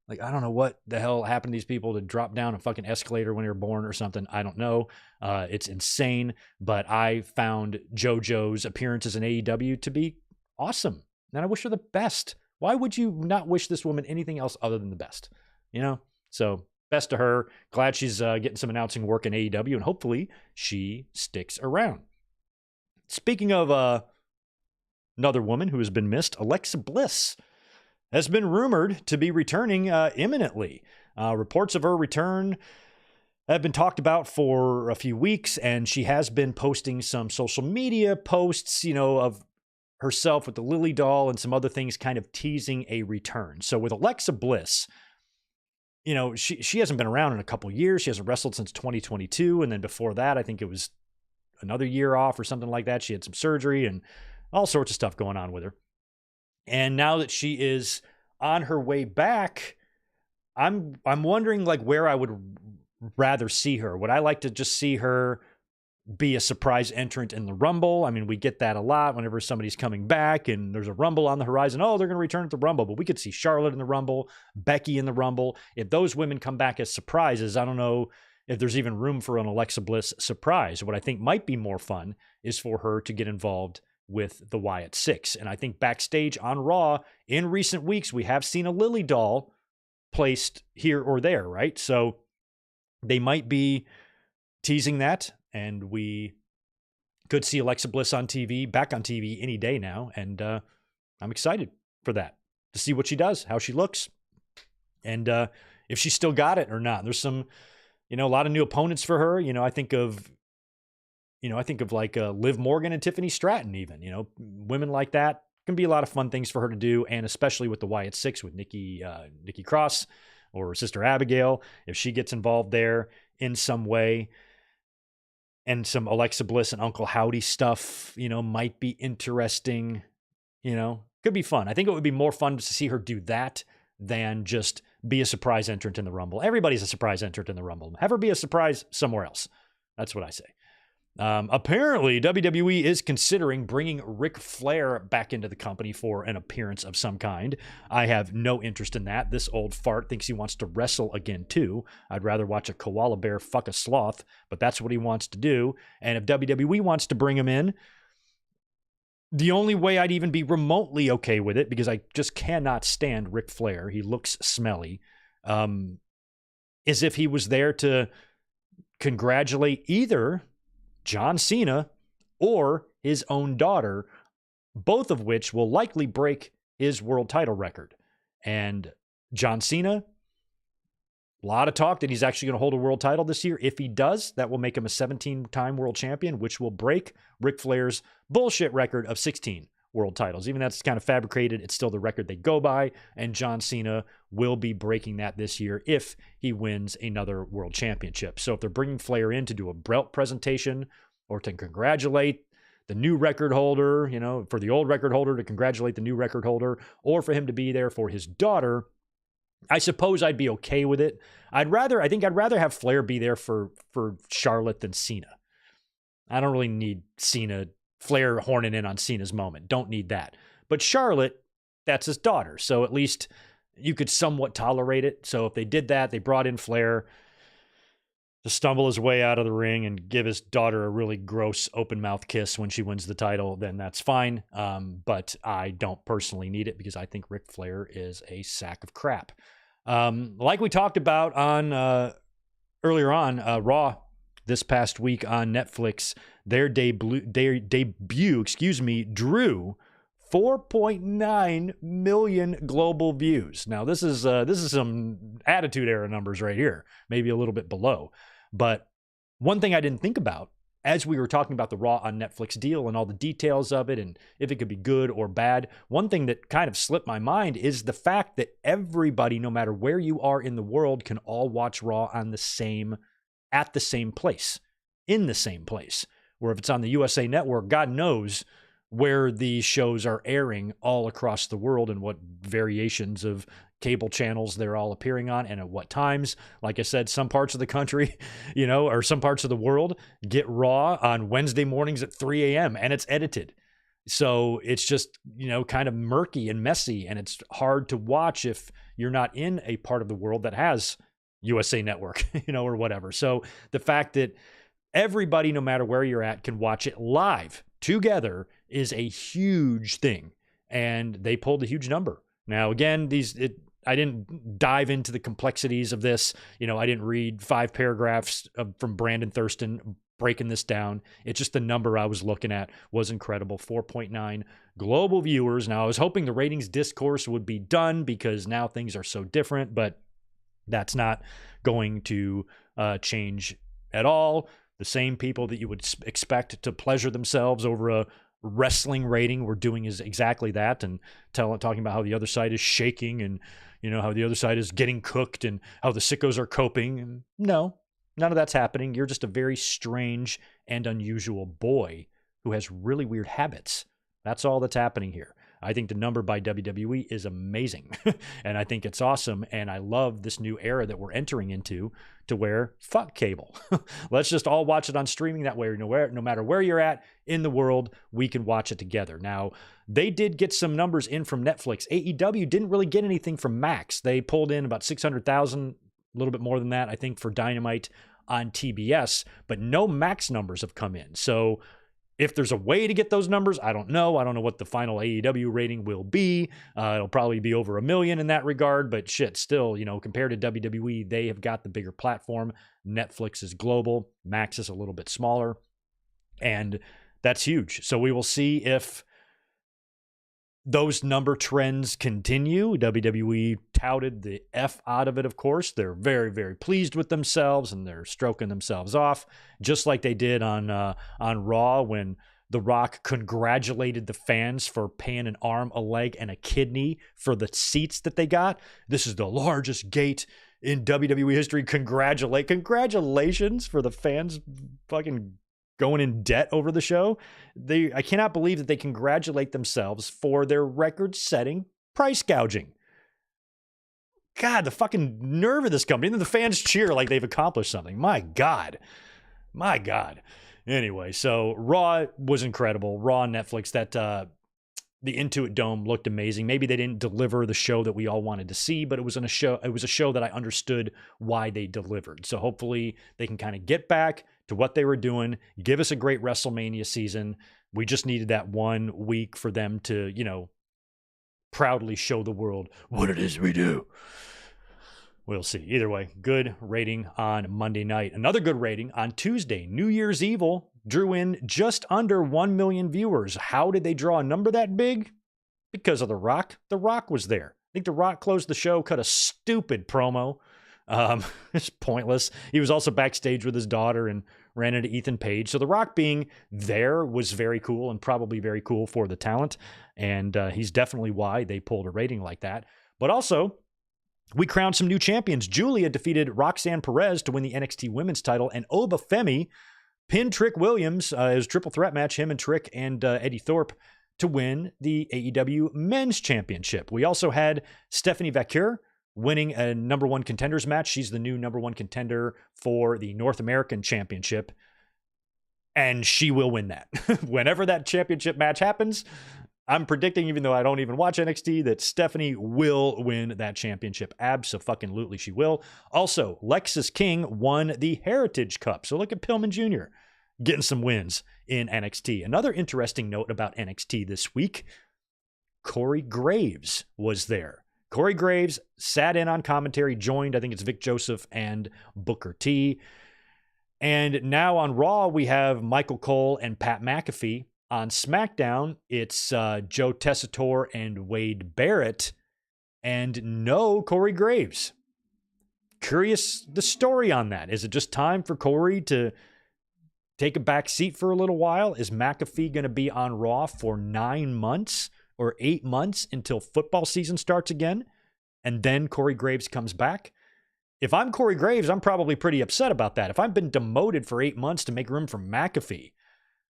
Speaker 1: Like, I don't know what the hell happened to these people to drop down a fucking escalator when they were born or something. I don't know. It's insane. But I found JoJo's appearances in AEW to be awesome. And I wish her the best. Why would you not wish this woman anything else other than the best? So best to her. Glad she's getting some announcing work in AEW, and hopefully she sticks around. Speaking of another woman who has been missed, Alexa Bliss has been rumored to be returning imminently. Reports of her return have been talked about for a few weeks, and she has been posting some social media posts, of herself with the Lily doll and some other things kind of teasing a return. So with Alexa Bliss, she hasn't been around in a couple years. She hasn't wrestled since 2022. And then before that, I think it was another year off or something like that. She had some surgery and all sorts of stuff going on with her. And now that she is on her way back, I'm wondering like where I would rather see her. Would I like to just see her be a surprise entrant in the Rumble? I mean, we get that a lot whenever somebody's coming back and there's a Rumble on the horizon. Oh, they're going to return at the Rumble, but we could see Charlotte in the Rumble, Becky in the Rumble. If those women come back as surprises, I don't know if there's even room for an Alexa Bliss surprise. What I think might be more fun is for her to get involved with the Wyatt Six. And I think backstage on Raw in recent weeks, we have seen a Lily doll placed here or there, right? So they might be teasing that, and we could see Alexa Bliss back on TV any day now. And I'm excited for that, to see what she does, how she looks, and if she still got it or not. There's some, a lot of new opponents for her. I think of like Liv Morgan and Tiffany Stratton even, women like that can be a lot of fun things for her to do. And especially with the Wyatt Six with Nikki Cross or Sister Abigail, if she gets involved there in some way. And some Alexa Bliss and Uncle Howdy stuff, might be interesting, could be fun. I think it would be more fun to see her do that than just be a surprise entrant in the Rumble. Everybody's a surprise entrant in the Rumble. Have her be a surprise somewhere else. That's what I say. Apparently, WWE is considering bringing Ric Flair back into the company for an appearance of some kind. I have no interest in that. This old fart thinks he wants to wrestle again, too. I'd rather watch a koala bear fuck a sloth, but that's what he wants to do. And if WWE wants to bring him in, the only way I'd even be remotely okay with it, because I just cannot stand Ric Flair, he looks smelly, is if he was there to congratulate either John Cena or his own daughter, both of which will likely break his world title record. And John Cena, a lot of talk that he's actually going to hold a world title this year. If he does, that will make him a 17-time world champion, which will break Ric Flair's bullshit record of 16 world titles. Even that's kind of fabricated, it's still the record they go by, and John Cena will be breaking that this year if he wins another world championship. So if they're bringing Flair in to do a belt presentation or to congratulate the new record holder, for the old record holder to congratulate the new record holder, or for him to be there for his daughter, I suppose I'd be okay with it. I think I'd rather have Flair be there for Charlotte than Cena. I don't really need Cena, Flair horning in on Cena's moment. Don't need that. But Charlotte, that's his daughter. So at least you could somewhat tolerate it. So if they did that, they brought in Flair to stumble his way out of the ring and give his daughter a really gross open mouth kiss when she wins the title, then that's fine. But I don't personally need it because I think Ric Flair is a sack of crap. Like we talked about on earlier on Raw this past week on Netflix, their debut, drew 4.9 million global views. Now this is some Attitude Era numbers right here, maybe a little bit below. But one thing I didn't think about as we were talking about the Raw on Netflix deal and all the details of it and if it could be good or bad, one thing that kind of slipped my mind is the fact that everybody, no matter where you are in the world, can all watch Raw at the same place, in the same place. Where if it's on the USA Network, God knows where these shows are airing all across the world and what variations of cable channels they're all appearing on and at what times. Like I said, some parts of the country, or some parts of the world get Raw on Wednesday mornings at 3 a.m. and it's edited. So it's just, kind of murky and messy, and it's hard to watch if you're not in a part of the world that has USA Network, or whatever. So the fact that everybody, no matter where you're at, can watch it live together is a huge thing. And they pulled a huge number. Now, again, I didn't dive into the complexities of this. I didn't read 5 paragraphs from Brandon Thurston breaking this down. It's just the number I was looking at was incredible. 4.9 global viewers. Now, I was hoping the ratings discourse would be done because now things are so different, but that's not going to change at all. The same people that you would expect to pleasure themselves over a wrestling rating were doing is exactly that, and talking about how the other side is shaking and how the other side is getting cooked and how the sickos are coping. And no, none of that's happening. You're just a very strange and unusual boy who has really weird habits. That's all that's happening here. I think the number by WWE is amazing, and I think it's awesome, and I love this new era that we're entering into to where, fuck cable. Let's just all watch it on streaming. That way, no matter where you're at in the world, we can watch it together. Now, they did get some numbers in from Netflix. AEW didn't really get anything from Max. They pulled in about 600,000, a little bit more than that, I think, for Dynamite on TBS, but no Max numbers have come in. So if there's a way to get those numbers, I don't know. I don't know what the final AEW rating will be. It'll probably be over 1 million in that regard, but shit, still, compared to WWE, they have got the bigger platform. Netflix is global. Max is a little bit smaller, and that's huge. So we will see if those number trends continue. WWE touted the F out of it, of course. They're very, very pleased with themselves, and they're stroking themselves off, just like they did on Raw when The Rock congratulated the fans for paying an arm, a leg, and a kidney for the seats that they got. This is the largest gate in WWE history. Congratulations for the fans fucking going in debt over the show. I cannot believe that they congratulate themselves for their record-setting price gouging. God, the fucking nerve of this company. And then the fans cheer like they've accomplished something. My God. Anyway, so Raw was incredible. Raw on Netflix, the Intuit Dome looked amazing. Maybe they didn't deliver the show that we all wanted to see, but it was a show that I understood why they delivered. So hopefully they can kind of get back to what they were doing, give us a great WrestleMania season. We just needed that 1 week for them to, proudly show the world what it is we do. We'll see. Either way, good rating on Monday night. Another good rating on Tuesday. New Year's Evil drew in just under 1 million viewers. How did they draw a number that big? Because of The Rock. The Rock was there. I think The Rock closed the show, cut a stupid promo. It's pointless. He was also backstage with his daughter and ran into Ethan Page. So The Rock being there was very cool and probably very cool for the talent. And he's definitely why they pulled a rating like that. But also, we crowned some new champions. Julia defeated Roxanne Perez to win the NXT Women's title, and Oba Femi pinned Trick Williams. It was a triple threat match, him and Trick and Eddie Thorpe, to win the AEW Men's Championship. We also had Stephanie Vaquer winning a number 1 contenders match. She's the new number 1 contender for the North American Championship. And she will win that. Whenever that championship match happens, I'm predicting, even though I don't even watch NXT, that Stephanie will win that championship. Abso-fucking-lutely she will. Also, Lexis King won the Heritage Cup. So look at Pillman Jr. getting some wins in NXT. Another interesting note about NXT this week, Corey Graves was there. Corey Graves sat in on commentary, joined, I think it's Vic Joseph and Booker T. And now on Raw, we have Michael Cole and Pat McAfee. On SmackDown, it's Joe Tessitore and Wade Barrett. And no Corey Graves. Curious the story on that. Is it just time for Corey to take a back seat for a little while? Is McAfee going to be on Raw for 9 months or 8 months until football season starts again? And then Corey Graves comes back? If I'm Corey Graves, I'm probably pretty upset about that. If I've been demoted for 8 months to make room for McAfee,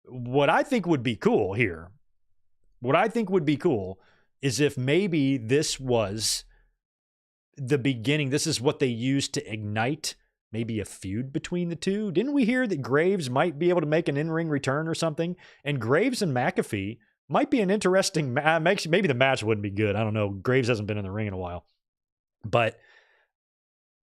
Speaker 1: what I think would be cool here, is if maybe this was the beginning. This is what they used to ignite maybe a feud between the two. Didn't we hear that Graves might be able to make an in-ring return or something? And Graves and McAfee might be an interesting match. Maybe the match wouldn't be good. I don't know. Graves hasn't been in the ring in a while. But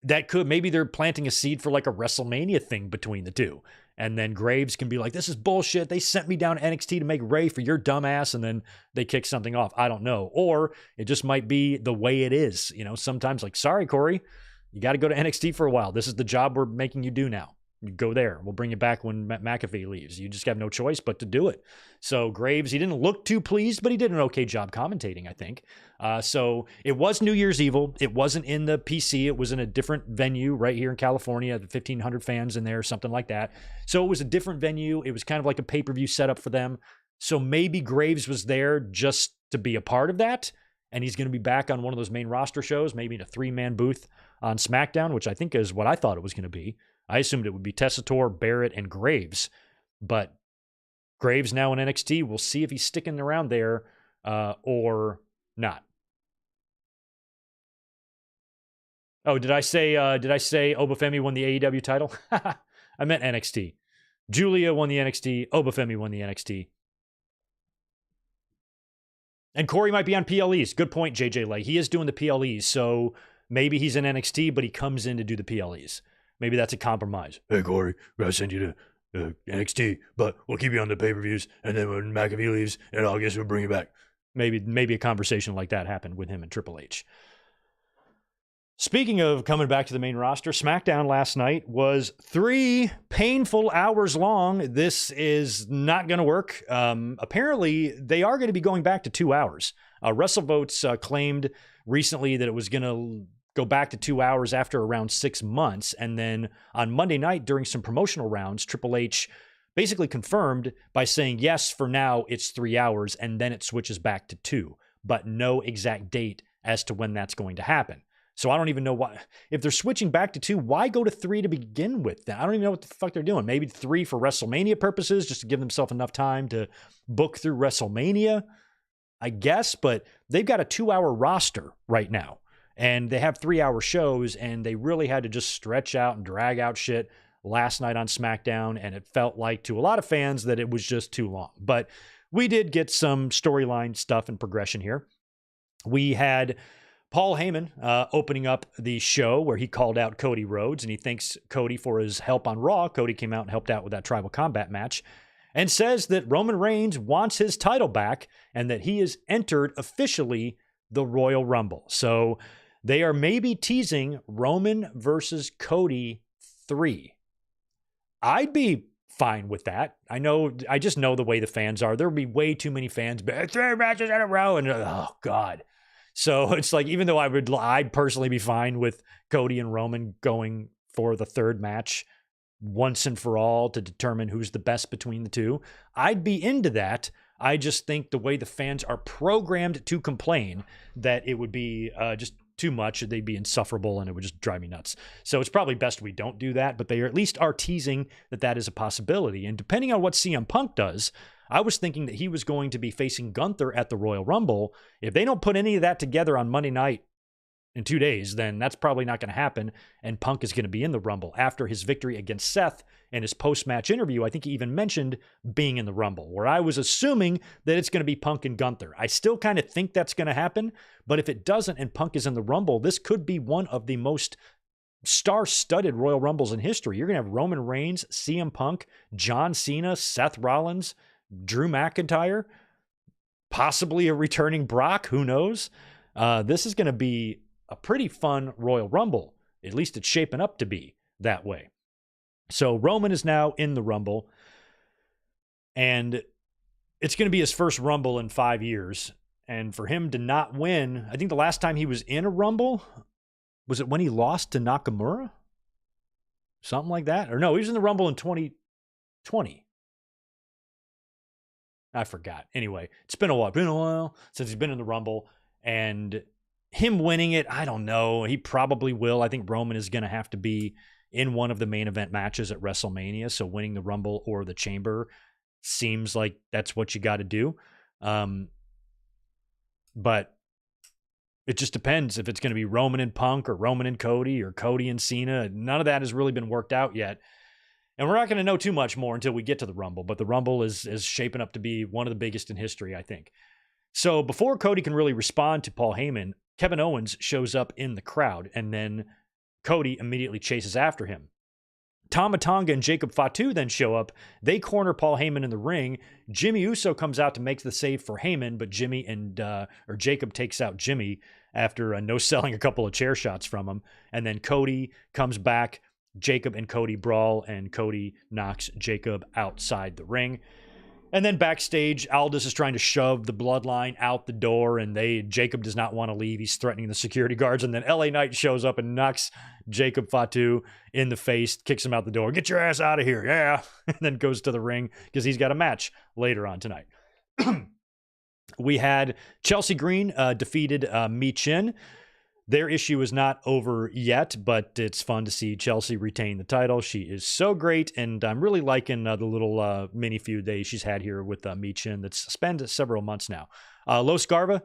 Speaker 1: that could, maybe they're planting a seed for like a WrestleMania thing between the two. And then Graves can be like, this is bullshit. They sent me down to NXT to make Ray for your dumbass. And then they kick something off. I don't know. Or it just might be the way it is. You know, sometimes like, sorry, Corey, you got to go to NXT for a while. This is the job we're making you do now. You go there. We'll bring you back when McAfee leaves. You just have no choice but to do it. So Graves, he didn't look too pleased, but he did an okay job commentating, I think. So it was New Year's Evil. It wasn't in the PC. It was in a different venue right here in California. 1,500 fans in there, something like that. So it was a different venue. It was kind of like a pay-per-view setup for them. So maybe Graves was there just to be a part of that. And he's going to be back on one of those main roster shows, maybe in a 3-man booth on SmackDown, which I think is what I thought it was going to be. I assumed it would be Tessitore, Barrett, and Graves. But Graves now in NXT. We'll see if he's sticking around there or not. Oh, did I say Obafemi won the AEW title? I meant NXT. Julia won the NXT. Obafemi won the NXT. And Corey might be on PLEs. Good point, JJ Lay. He is doing the PLEs, so maybe he's in NXT, but he comes in to do the PLEs. Maybe that's a compromise. Hey, Corey, we're going to send you to NXT, but we'll keep you on the pay-per-views, and then when McAfee leaves in August, we'll bring you back. Maybe a conversation like that happened with him and Triple H. Speaking of coming back to the main roster, SmackDown last night was 3 painful hours long. This is not going to work. Apparently, they are going to be going back to 2 hours. WrestleVotes claimed recently that it was going to go back to 2 hours after around 6 months. And then on Monday night during some promotional rounds, Triple H basically confirmed by saying, yes, for now it's 3 hours, and then it switches back to 2, but no exact date as to when that's going to happen. So I don't even know why. If they're switching back to 2, why go to 3 to begin with? I don't even know what the fuck they're doing. Maybe 3 for WrestleMania purposes, just to give themselves enough time to book through WrestleMania, I guess. But they've got a 2-hour roster right now. And they have 3-hour shows, and they really had to just stretch out and drag out shit last night on SmackDown, and it felt like to a lot of fans that it was just too long. But we did get some storyline stuff and progression here. We had Paul Heyman opening up the show where he called out Cody Rhodes, and he thanks Cody for his help on Raw. Cody came out and helped out with that Tribal Combat match, and says that Roman Reigns wants his title back and that he has entered officially the Royal Rumble. So they are maybe teasing Roman versus Cody 3. I'd be fine with that. I just know the way the fans are. There would be way too many fans, but 3 matches in a row, and oh God. So it's like, even though I'd personally be fine with Cody and Roman going for the 3rd match once and for all to determine who's the best between the two, I'd be into that. I just think the way the fans are programmed to complain that it would be just too much, they'd be insufferable, and it would just drive me nuts. So it's probably best we don't do that, but they at least are teasing that that is a possibility. And depending on what CM Punk does, I was thinking that he was going to be facing Gunther at the Royal Rumble. If they don't put any of that together on Monday night in 2 days, then that's probably not going to happen. And Punk is going to be in the Rumble after his victory against Seth. And his post-match interview, I think he even mentioned being in the Rumble, where I was assuming that it's going to be Punk and Gunther. I still kind of think that's going to happen, but if it doesn't and Punk is in the Rumble, this could be one of the most star-studded Royal Rumbles in history. You're going to have Roman Reigns, CM Punk, John Cena, Seth Rollins, Drew McIntyre, possibly a returning Brock, who knows? This is going to be a pretty fun Royal Rumble. At least it's shaping up to be that way. So Roman is now in the Rumble, and it's going to be his first Rumble in 5 years. And for him to not win, I think the last time he was in a Rumble, was it when he lost to Nakamura? Something like that? Or no, he was in the Rumble in 2020. I forgot. Anyway, it's been a while since he's been in the Rumble, and him winning it, I don't know. He probably will. I think Roman is going to have to be in one of the main event matches at WrestleMania. So winning the Rumble or the Chamber seems like that's what you got to do. But it just depends if it's going to be Roman and Punk or Roman and Cody or Cody and Cena. None of that has really been worked out yet. And we're not going to know too much more until we get to the Rumble. But the Rumble is shaping up to be one of the biggest in history, I think. So before Cody can really respond to Paul Heyman, Kevin Owens shows up in the crowd, and then Cody immediately chases after him. Tama Tonga and Jacob Fatu then show up. They corner Paul Heyman in the ring. Jimmy Uso comes out to make the save for Heyman, but Jacob takes out Jimmy after no-selling a couple of chair shots from him. And then Cody comes back. Jacob and Cody brawl, and Cody knocks Jacob outside the ring. And then backstage, Aldis is trying to shove the Bloodline out the door, and Jacob does not want to leave. He's threatening the security guards, and then LA Knight shows up and knocks Jacob Fatu in the face, kicks him out the door. Get your ass out of here, yeah! And then goes to the ring because he's got a match later on tonight. We had Chelsea Green defeated Mi Chin. Their issue is not over yet, but it's fun to see Chelsea retain the title. She is so great, and I'm really liking the little mini feud she's had here with Mi Chin that's spanned several months now. Los Garza,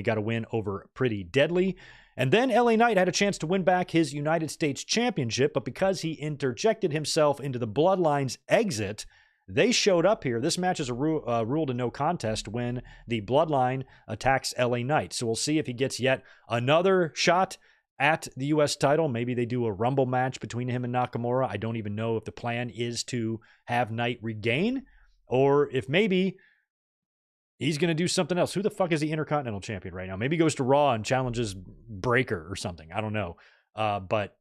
Speaker 1: got a win over Pretty Deadly. And then LA Knight had a chance to win back his United States Championship, but because he interjected himself into the Bloodline's exit, they showed up here. This match is ruled a no contest when the Bloodline attacks LA Knight. So we'll see if he gets yet another shot at the U.S. title. Maybe they do a Rumble match between him and Nakamura. I don't even know if the plan is to have Knight regain, or if maybe he's going to do something else. Who the fuck is the Intercontinental Champion right now? Maybe he goes to Raw and challenges Breaker or something. I don't know. But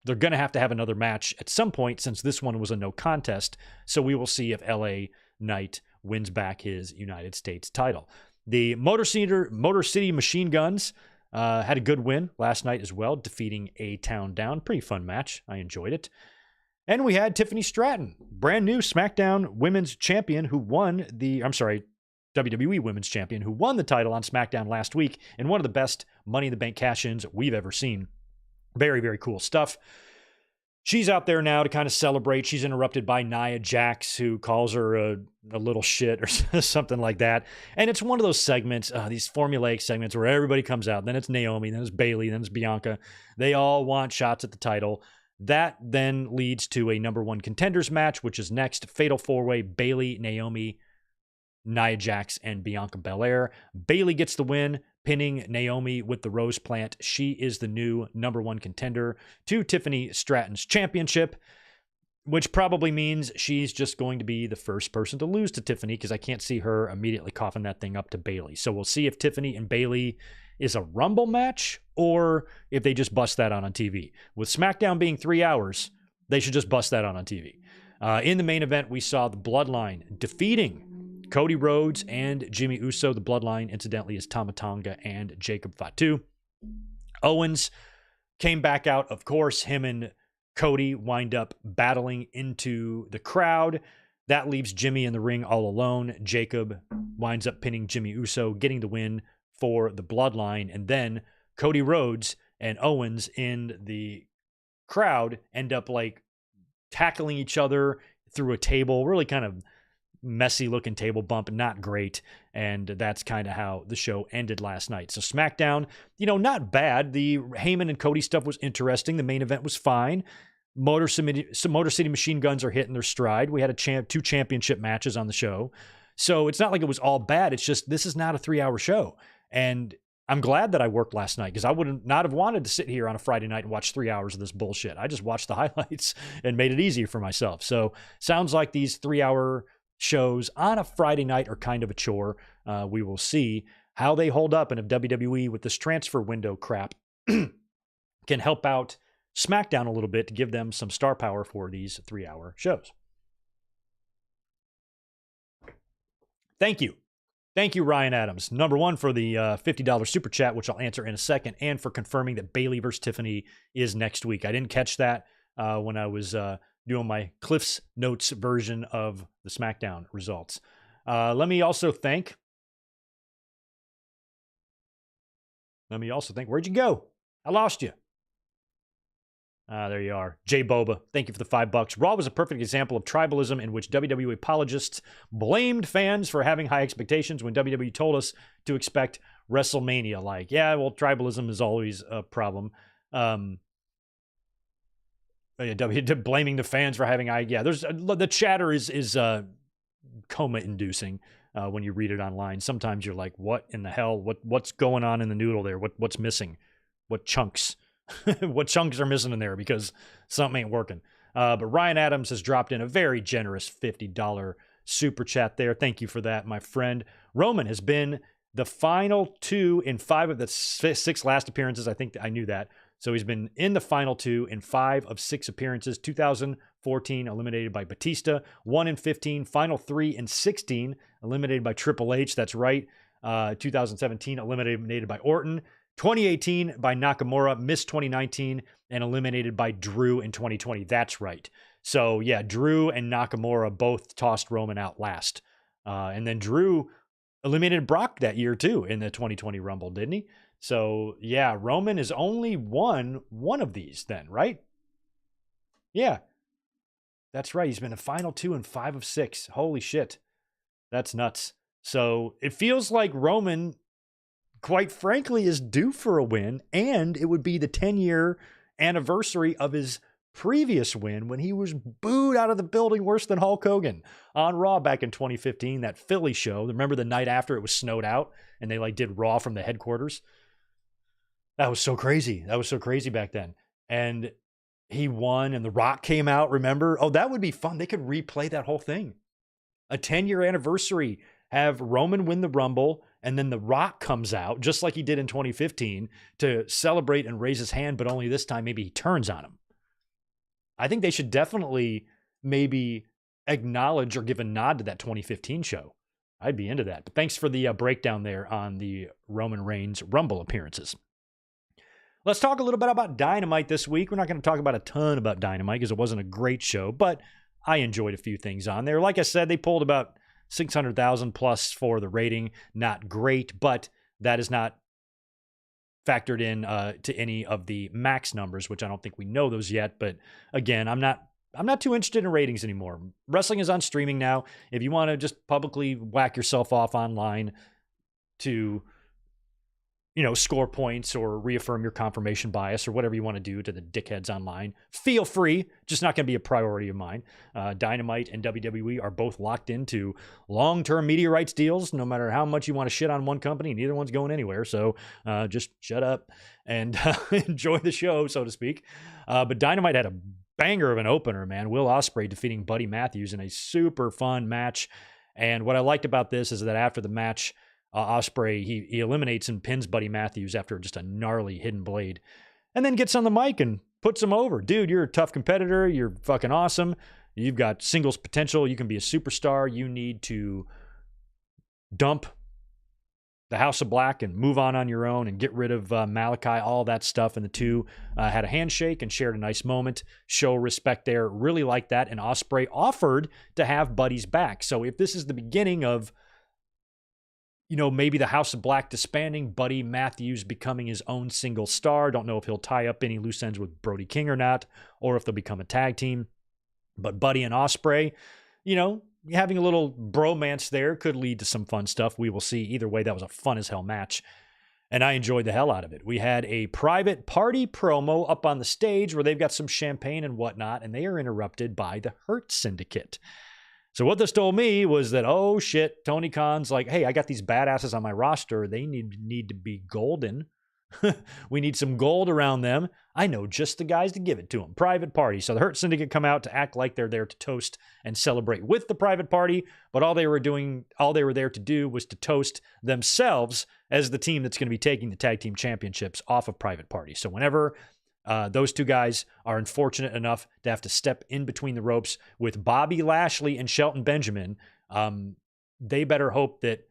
Speaker 1: they're going to have another match at some point since this one was a no contest. So we will see if LA Knight wins back his United States title. The Motor City Machine Guns had a good win last night as well, defeating A-Town Down. Pretty fun match. I enjoyed it. And we had Tiffany Stratton, brand new SmackDown Women's Champion WWE Women's Champion, who won the title on SmackDown last week in one of the best Money in the Bank cash-ins we've ever seen. Very, very cool stuff. She's out there now to kind of celebrate. She's interrupted by Nia Jax, who calls her a little shit or something like that. And it's one of those segments, these formulaic segments where everybody comes out. Then it's Naomi, then it's Bayley, then it's Bianca. They all want shots at the title. That then leads to a number one contenders match, which is next. Fatal four-way, Bayley, Naomi, Nia Jax, and Bianca Belair. Bayley gets the win, pinning Naomi with the rose plant. She is the new number one contender to Tiffany Stratton's championship, which probably means she's just going to be the first person to lose to Tiffany, because I can't see her immediately coughing that thing up to Bayley. So we'll see if Tiffany and Bayley is a Rumble match or if they just bust that on TV. With SmackDown being 3 hours, they should just bust that on TV. In the main event, we saw the Bloodline defeating Cody Rhodes and Jimmy Uso. The Bloodline, incidentally, is Tama Tonga and Jacob Fatu. Owens came back out, of course. Him and Cody wind up battling into the crowd. That leaves Jimmy in the ring all alone. Jacob winds up pinning Jimmy Uso, getting the win for the Bloodline. And then Cody Rhodes and Owens in the crowd end up like tackling each other through a table, really kind of messy looking table bump, not great. And that's kind of how the show ended last night. So SmackDown, not bad. The Heyman and Cody stuff was interesting. The main event was fine. Motor City Machine Guns are hitting their stride. We had two championship matches on the show. So it's not like it was all bad. It's just, this is not a 3-hour show. And I'm glad that I worked last night, because I would not have wanted to sit here on a Friday night and watch 3 hours of this bullshit. I just watched the highlights and made it easier for myself. So sounds like these 3-hour shows on a Friday night are kind of a chore. We will see how they hold up, and if WWE with this transfer window crap can help out SmackDown a little bit to give them some star power for these 3-hour shows. Thank you. Thank you, Ryan Adams. Number one, for the $50 super chat, which I'll answer in a second, and for confirming that Bayley versus Tiffany is next week. I didn't catch that when I was doing my Cliff's Notes version of the SmackDown results. Let me also thank, where'd you go? I lost you. There you are. Jay Boba, thank you for the $5. Raw was a perfect example of tribalism in which WWE apologists blamed fans for having high expectations when WWE told us to expect WrestleMania-like. Yeah, well, tribalism is always a problem. Blaming the fans for having high... Yeah, there's the chatter is coma-inducing when you read it online. Sometimes you're like, what in the hell? What's going on in the noodle there? What's missing? What chunks? What chunks are missing in there, because something ain't working. But Ryan Adams has dropped in a very generous $50 super chat there. Thank you for that, my friend. Roman has been the final 2 in 5 of the 6 last appearances. I think I knew that. So he's been in the final 2 in 5 of 6 appearances. 2014, eliminated by Batista. 1 in 15, final 3 in 16, eliminated by Triple H. That's right. 2017, eliminated by Orton. 2018 by Nakamura, missed 2019, and eliminated by Drew in 2020. That's right. So, yeah, Drew and Nakamura both tossed Roman out last. And then Drew eliminated Brock that year, too, in the 2020 Rumble, didn't he? So, yeah, Roman has only won one of these then, right? Yeah. That's right. He's been a final 2 in 5 of 6. Holy shit. That's nuts. So, it feels like Roman, quite frankly, is due for a win, and it would be the 10-year anniversary of his previous win when he was booed out of the building worse than Hulk Hogan on Raw back in 2015, that Philly show. Remember the night after it was snowed out and they did Raw from the headquarters? That was so crazy. That was so crazy back then. And he won and The Rock came out, remember? Oh, that would be fun. They could replay that whole thing. A 10-year anniversary, have Roman win the Rumble, and then The Rock comes out, just like he did in 2015, to celebrate and raise his hand, but only this time maybe he turns on him. I think they should definitely maybe acknowledge or give a nod to that 2015 show. I'd be into that. But thanks for the breakdown there on the Roman Reigns Rumble appearances. Let's talk a little bit about Dynamite this week. We're not going to talk about a ton about Dynamite because it wasn't a great show, but I enjoyed a few things on there. Like I said, they pulled about 600,000 plus for the rating. Not great, but that is not factored in to any of the max numbers, which I don't think we know those yet. But again, I'm not too interested in ratings anymore. Wrestling is on streaming now. If you want to just publicly whack yourself off online to, score points or reaffirm your confirmation bias or whatever you want to do to the dickheads online, feel free. Just not going to be a priority of mine. Dynamite and WWE are both locked into long-term media rights deals. No matter how much you want to shit on one company, neither one's going anywhere. So just shut up and enjoy the show, so to speak. But Dynamite had a banger of an opener, man. Will Ospreay defeating Buddy Matthews in a super fun match. And what I liked about this is that after the match, Ospreay, he eliminates and pins Buddy Matthews after just a gnarly hidden blade, and then gets on the mic and puts him over. Dude, you're a tough competitor. You're fucking awesome. You've got singles potential. You can be a superstar. You need to dump the House of Black and move on your own and get rid of Malakai, all that stuff. And the two had a handshake and shared a nice moment. Show respect there. Really like that. And Ospreay offered to have Buddy's back. So if this is the beginning of, maybe the House of Black disbanding, Buddy Matthews becoming his own single star. Don't know if he'll tie up any loose ends with Brody King or not, or if they'll become a tag team. But Buddy and Ospreay, having a little bromance there could lead to some fun stuff. We will see. Either way, that was a fun as hell match, and I enjoyed the hell out of it. We had a private party promo up on the stage where they've got some champagne and whatnot, and they are interrupted by the Hurt Syndicate. So what this told me was that, oh shit, Tony Khan's like, hey, I got these badasses on my roster. They need to be golden. We need some gold around them. I know just the guys to give it to them. Private party. So the Hurt Syndicate come out to act like they're there to toast and celebrate with the private party, but all they were there to do was to toast themselves as the team that's going to be taking the tag team championships off of private party. So whenever those two guys are unfortunate enough to have to step in between the ropes with Bobby Lashley and Shelton Benjamin, they better hope that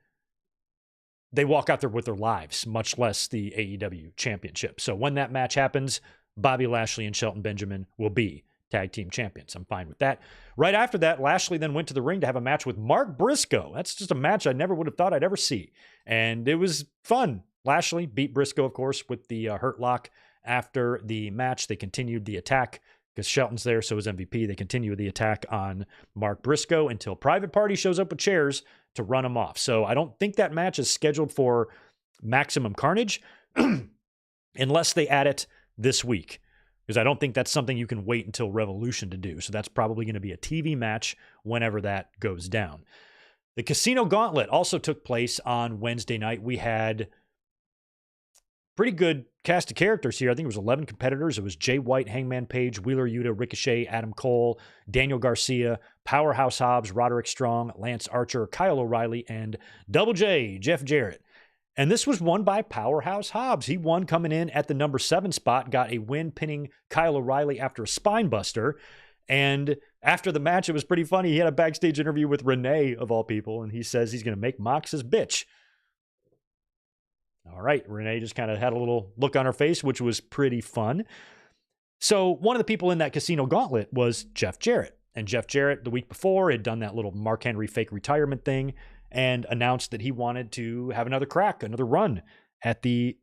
Speaker 1: they walk out there with their lives, much less the AEW championship. So when that match happens, Bobby Lashley and Shelton Benjamin will be tag team champions. I'm fine with that. Right after that, Lashley then went to the ring to have a match with Mark Briscoe. That's just a match I never would have thought I'd ever see. And it was fun. Lashley beat Briscoe, of course, with the Hurt Lock. After the match, they continued the attack because Shelton's there, so is MVP. They continue the attack on Mark Briscoe until Private Party shows up with chairs to run him off. So I don't think that match is scheduled for Maximum Carnage unless they add it this week, because I don't think that's something you can wait until Revolution to do. So that's probably going to be a TV match whenever that goes down. The Casino Gauntlet also took place on Wednesday night. We had pretty good cast of characters here. I think it was 11 competitors. It was Jay White, Hangman Page, Wheeler Yuta, Ricochet, Adam Cole, Daniel Garcia, Powerhouse Hobbs, Roderick Strong, Lance Archer, Kyle O'Reilly, and Double J, Jeff Jarrett. And this was won by Powerhouse Hobbs. He won coming in at the number 7 spot, got a win pinning Kyle O'Reilly after a spine buster. And after the match, it was pretty funny. He had a backstage interview with Renee, of all people, and he says he's going to make Mox his bitch. All right, Renee just kind of had a little look on her face, which was pretty fun. So one of the people in that Casino Gauntlet was Jeff Jarrett. And Jeff Jarrett, the week before, had done that little Mark Henry fake retirement thing and announced that he wanted to have another crack, another run at a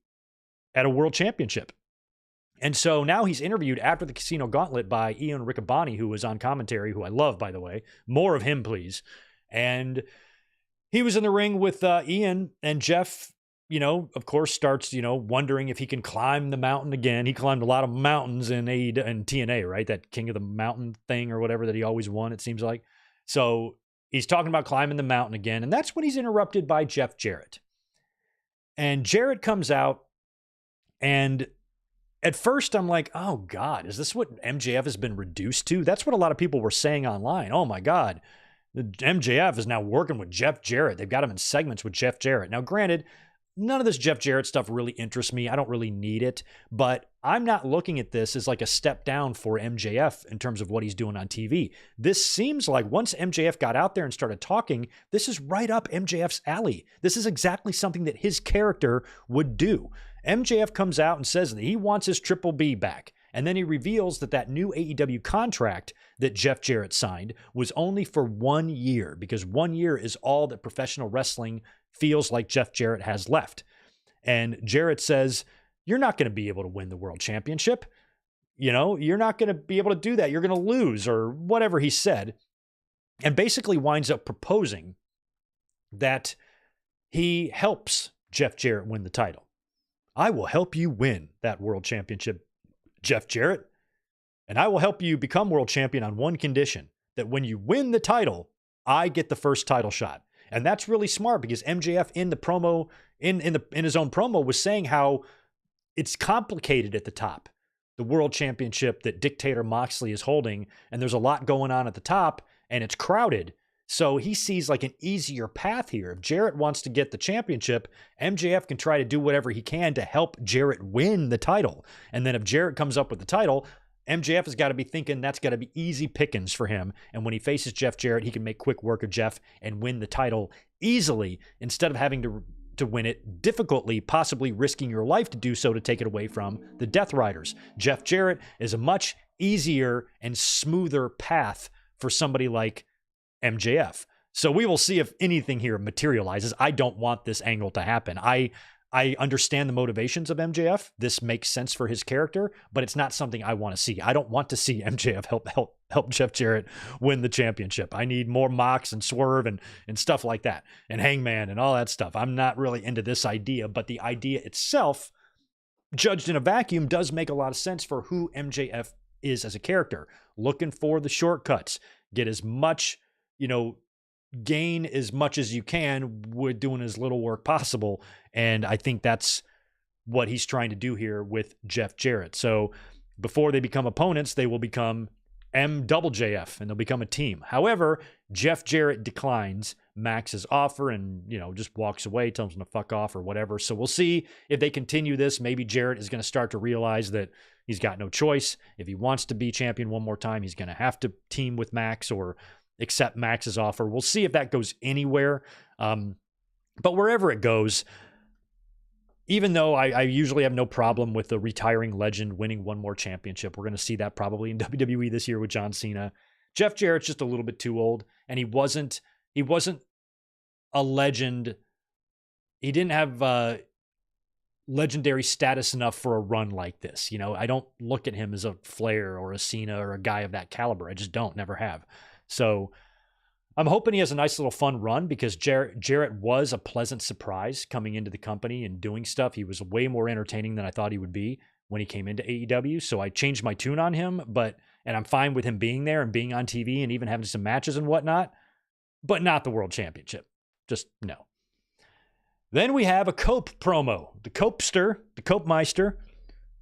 Speaker 1: world championship. And so now he's interviewed after the Casino Gauntlet by Ian Riccaboni, who was on commentary, who I love, by the way. More of him, please. And he was in the ring with Ian, and Jeff, of course, starts, wondering if he can climb the mountain again. He climbed a lot of mountains in TNA, right? That King of the Mountain thing or whatever that he always won, it seems like. So he's talking about climbing the mountain again. And that's when he's interrupted by Jeff Jarrett. And Jarrett comes out, and at first I'm like, oh God, is this what MJF has been reduced to? That's what a lot of people were saying online. Oh my God, the MJF is now working with Jeff Jarrett. They've got him in segments with Jeff Jarrett. Now, granted, none of this Jeff Jarrett stuff really interests me. I don't really need it, but I'm not looking at this as like a step down for MJF in terms of what he's doing on TV. This seems like once MJF got out there and started talking, this is right up MJF's alley. This is exactly something that his character would do. MJF comes out and says that he wants his Triple B back. And then he reveals that new AEW contract that Jeff Jarrett signed was only for 1 year, because 1 year is all that professional wrestling feels like Jeff Jarrett has left. And Jarrett says, you're not going to be able to win the world championship. You're not going to be able to do that. You're going to lose, or whatever he said. And basically winds up proposing that he helps Jeff Jarrett win the title. I will help you win that world championship, Jeff Jarrett. And I will help you become world champion on one condition, that when you win the title, I get the first title shot. And that's really smart, because MJF in the promo, in his own promo, was saying how it's complicated at the top, the world championship that Dictator Moxley is holding, and there's a lot going on at the top, and it's crowded. So he sees like an easier path here. If Jarrett wants to get the championship, MJF can try to do whatever he can to help Jarrett win the title. And then if Jarrett comes up with the title, MJF has got to be thinking that's got to be easy pickings for him. And when he faces Jeff Jarrett, he can make quick work of Jeff and win the title easily, instead of having to win it difficultly, possibly risking your life to do so to take it away from the Death Riders. Jeff Jarrett is a much easier and smoother path for somebody like MJF. So we will see if anything here materializes. I don't want this angle to happen. I I understand the motivations of MJF. This makes sense for his character, but it's not something I want to see. I don't want to see MJF help Jeff Jarrett win the championship. I need more Mox and Swerve and stuff like that, and Hangman and all that stuff. I'm not really into this idea, but the idea itself, judged in a vacuum, does make a lot of sense for who MJF is as a character. Looking for the shortcuts, get as much, gain as much as you can with doing as little work possible. And I think that's what he's trying to do here with Jeff Jarrett. So before they become opponents, they will become MJF and they'll become a team. However, Jeff Jarrett declines Max's offer and, just walks away, tells him to fuck off or whatever. So we'll see if they continue this. Maybe Jarrett is going to start to realize that he's got no choice. If he wants to be champion one more time, he's going to have to team with Max or accept Max's offer. We'll see if that goes anywhere. But wherever it goes, even though I usually have no problem with the retiring legend winning one more championship, we're going to see that probably in WWE this year with John Cena. Jeff Jarrett's just a little bit too old, and he wasn't a legend. He didn't have legendary status enough for a run like this. I don't look at him as a Flair or a Cena or a guy of that caliber. I just don't, never have. So I'm hoping he has a nice little fun run because Jarrett was a pleasant surprise coming into the company and doing stuff. He was way more entertaining than I thought he would be when he came into AEW. So I changed my tune on him, and I'm fine with him being there and being on TV and even having some matches and whatnot, but not the World Championship. Just no. Then we have a Cope promo. The Copester, the Cope Meister,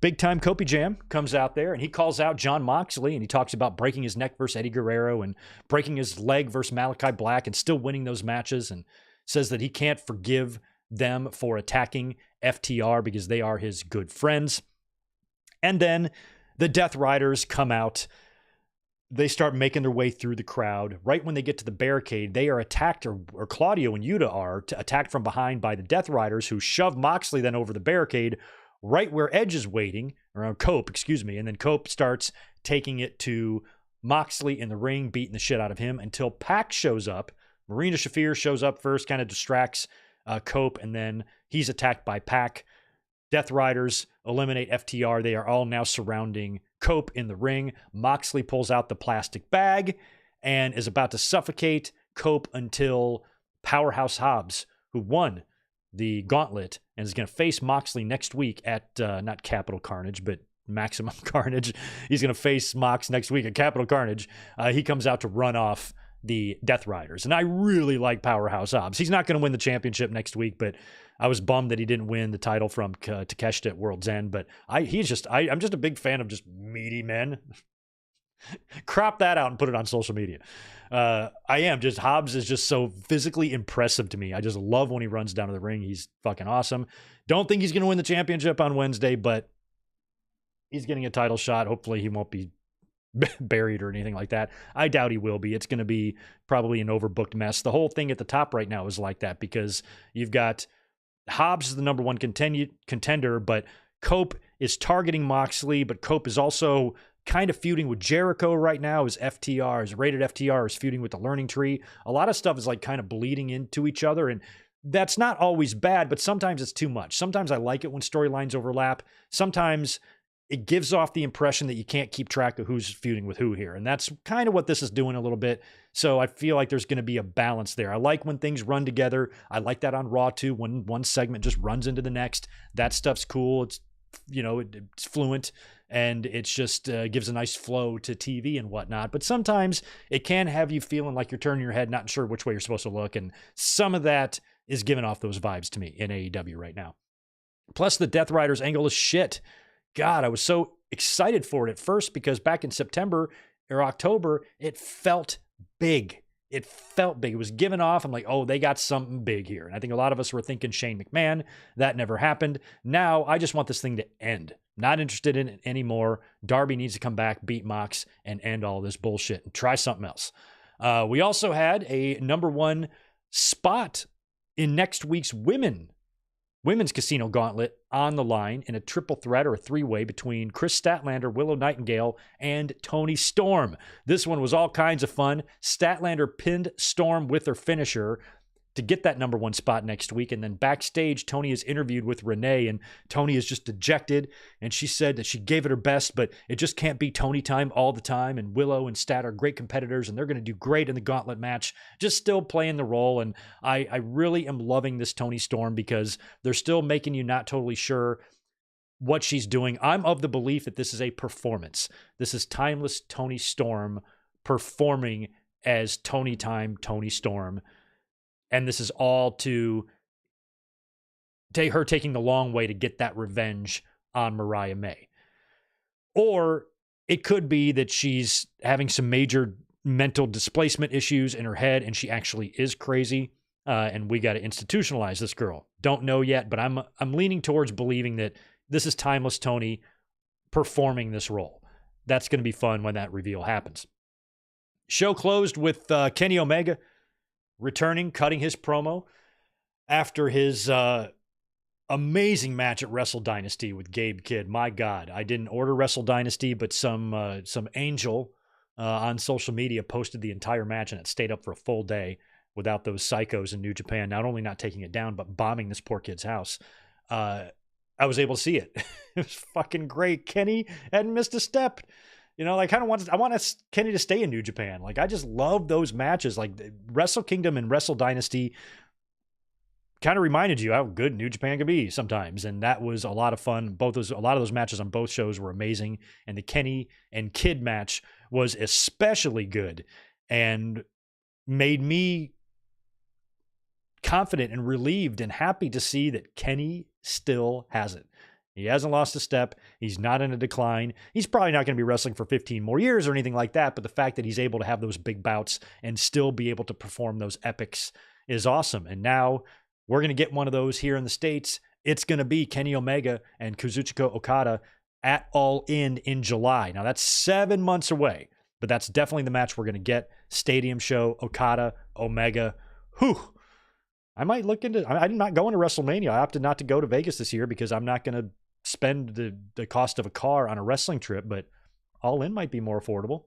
Speaker 1: big time Copey Jam comes out there and he calls out Jon Moxley and he talks about breaking his neck versus Eddie Guerrero and breaking his leg versus Malakai Black and still winning those matches, and says that he can't forgive them for attacking FTR because they are his good friends. And then the Death Riders come out. They start making their way through the crowd. Right when they get to the barricade, they are attacked, or Claudio and Yuta are attacked from behind by the Death Riders, who shove Moxley then over the barricade right where Edge is waiting, around Cope, and then Cope starts taking it to Moxley in the ring, beating the shit out of him until Pac shows up. Marina Shafir shows up first, kind of distracts Cope, and then he's attacked by Pac. Death Riders eliminate FTR. They are all now surrounding Cope in the ring. Moxley pulls out the plastic bag and is about to suffocate Cope until Powerhouse Hobbs, who won the gauntlet and is going to face Moxley next week at not Capital Carnage, but Maximum Carnage. He's going to face Mox next week at Capital Carnage. He comes out to run off the Death Riders. And I really like Powerhouse Hobbs. He's not going to win the championship next week, but I was bummed that he didn't win the title from Takeshita at World's End. But I'm just a big fan of just meaty men. Crop that out and put it on social media. Hobbs is just so physically impressive to me. I just love when he runs down to the ring. He's fucking awesome. Don't think he's going to win the championship on Wednesday, but he's getting a title shot. Hopefully he won't be buried or anything like that. I doubt he will be. It's going to be probably an overbooked mess. The whole thing at the top right now is like that because you've got Hobbs is the number one contender, but Cope is targeting Moxley, but Cope is also kind of feuding with Jericho right now as Rated FTR is feuding with the Learning Tree. A lot of stuff is like kind of bleeding into each other, and that's not always bad, but sometimes it's too much. Sometimes I like it when storylines overlap. Sometimes it gives off the impression that you can't keep track of who's feuding with who here, and that's kind of what this is doing a little bit. So I feel like there's going to be a balance there. I like when things run together. I like that on Raw too, when one segment just runs into the next. That stuff's cool. It's it's fluent, and it's just gives a nice flow to TV and whatnot. But sometimes it can have you feeling like you're turning your head, not sure which way you're supposed to look. And some of that is giving off those vibes to me in AEW right now. Plus, the Death Riders angle is shit. God, I was so excited for it at first because back in September or October, it felt big. It felt big. It was given off. I'm like, oh, they got something big here. And I think a lot of us were thinking Shane McMahon. That never happened. Now I just want this thing to end. Not interested in it anymore. Darby needs to come back, beat Mox, and end all this bullshit and try something else. We also had a number one spot in next week's women's Casino Gauntlet on the line in a triple threat or a three-way between Chris Statlander, Willow Nightingale, and Toni Storm. This one was all kinds of fun. Statlander pinned Storm with her finisher. to get that number one spot next week. And then backstage, Tony is interviewed with Renee, and Tony is just dejected. And she said that she gave it her best, but it just can't be Tony time all the time. And Willow and Stat are great competitors, and they're going to do great in the gauntlet match, just still playing the role. And I really am loving this Tony Storm because they're still making you not totally sure what she's doing. I'm of the belief that this is a performance. This is timeless Tony Storm performing as Tony Time, Tony Storm. And this is all to take her taking the long way to get that revenge on Mariah May. Or it could be that she's having some major mental displacement issues in her head and she actually is crazy. And we got to institutionalize this girl. Don't know yet, but I'm leaning towards believing that this is timeless Tony performing this role. That's going to be fun when that reveal happens. Show closed with Kenny Omega returning, cutting his promo after his amazing match at Wrestle Dynasty with Gabe Kidd. My God, I didn't order Wrestle Dynasty, but some angel on social media posted the entire match, and it stayed up for a full day without those psychos in New Japan, not only not taking it down, but bombing this poor kid's house. I was able to see it. It was fucking great. Kenny hadn't missed a step. You know, I want Kenny to stay in New Japan. Like, I just love those matches. Like, Wrestle Kingdom and Wrestle Dynasty kind of reminded you how good New Japan could be sometimes. And that was a lot of fun. A lot of those matches on both shows were amazing. And the Kenny and Kidd match was especially good and made me confident and relieved and happy to see that Kenny still has it. He hasn't lost a step. He's not in a decline. He's probably not going to be wrestling for 15 more years or anything like that, but the fact that he's able to have those big bouts and still be able to perform those epics is awesome. And now we're going to get one of those here in the States. It's going to be Kenny Omega and Kazuchika Okada at All In July. Now, that's 7 months away, but that's definitely the match we're going to get. Stadium show, Okada, Omega. Whew. I might look into. I'm not going to WrestleMania. I opted not to go to Vegas this year because I'm not going to spend the cost of a car on a wrestling trip, but All In might be more affordable.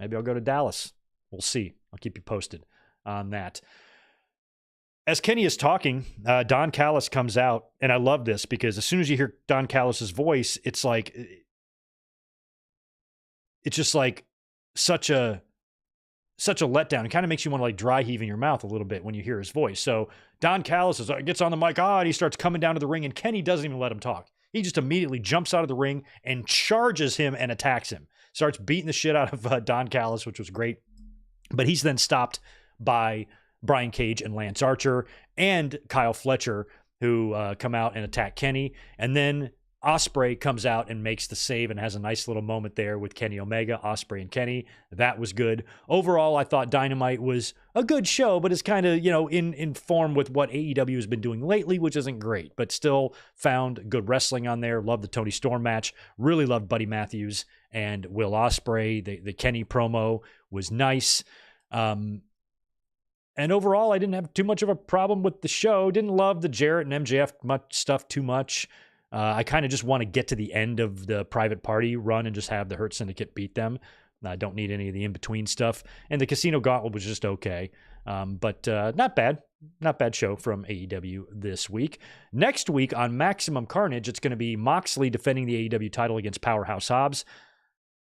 Speaker 1: Maybe I'll go to Dallas. We'll see. I'll keep you posted on that. As Kenny is talking, Don Callis comes out, and I love this because as soon as you hear Don Callis's voice, it's just like such a letdown. It kind of makes you want to like dry heave in your mouth a little bit when you hear his voice. So Don Callis gets on the mic, and he starts coming down to the ring, and Kenny doesn't even let him talk. He just immediately jumps out of the ring and charges him and attacks him. Starts beating the shit out of Don Callis, which was great. But he's then stopped by Brian Cage and Lance Archer and Kyle Fletcher, who come out and attack Kenny. And then Ospreay comes out and makes the save and has a nice little moment there with Kenny Omega, Ospreay and Kenny. That was good. Overall, I thought Dynamite was a good show, but it's kind of, in form with what AEW has been doing lately, which isn't great, but still found good wrestling on there. Loved the Tony Storm match. Really loved Buddy Matthews and Will Ospreay. The Kenny promo was nice. And overall, I didn't have too much of a problem with the show. Didn't love the Jarrett and MJF stuff too much. I kind of just want to get to the end of the Private Party run and just have the Hurt Syndicate beat them. I don't need any of the in-between stuff. And the Casino Gauntlet was just okay. But not bad. Not bad show from AEW this week. Next week on Maximum Carnage, it's going to be Moxley defending the AEW title against Powerhouse Hobbs.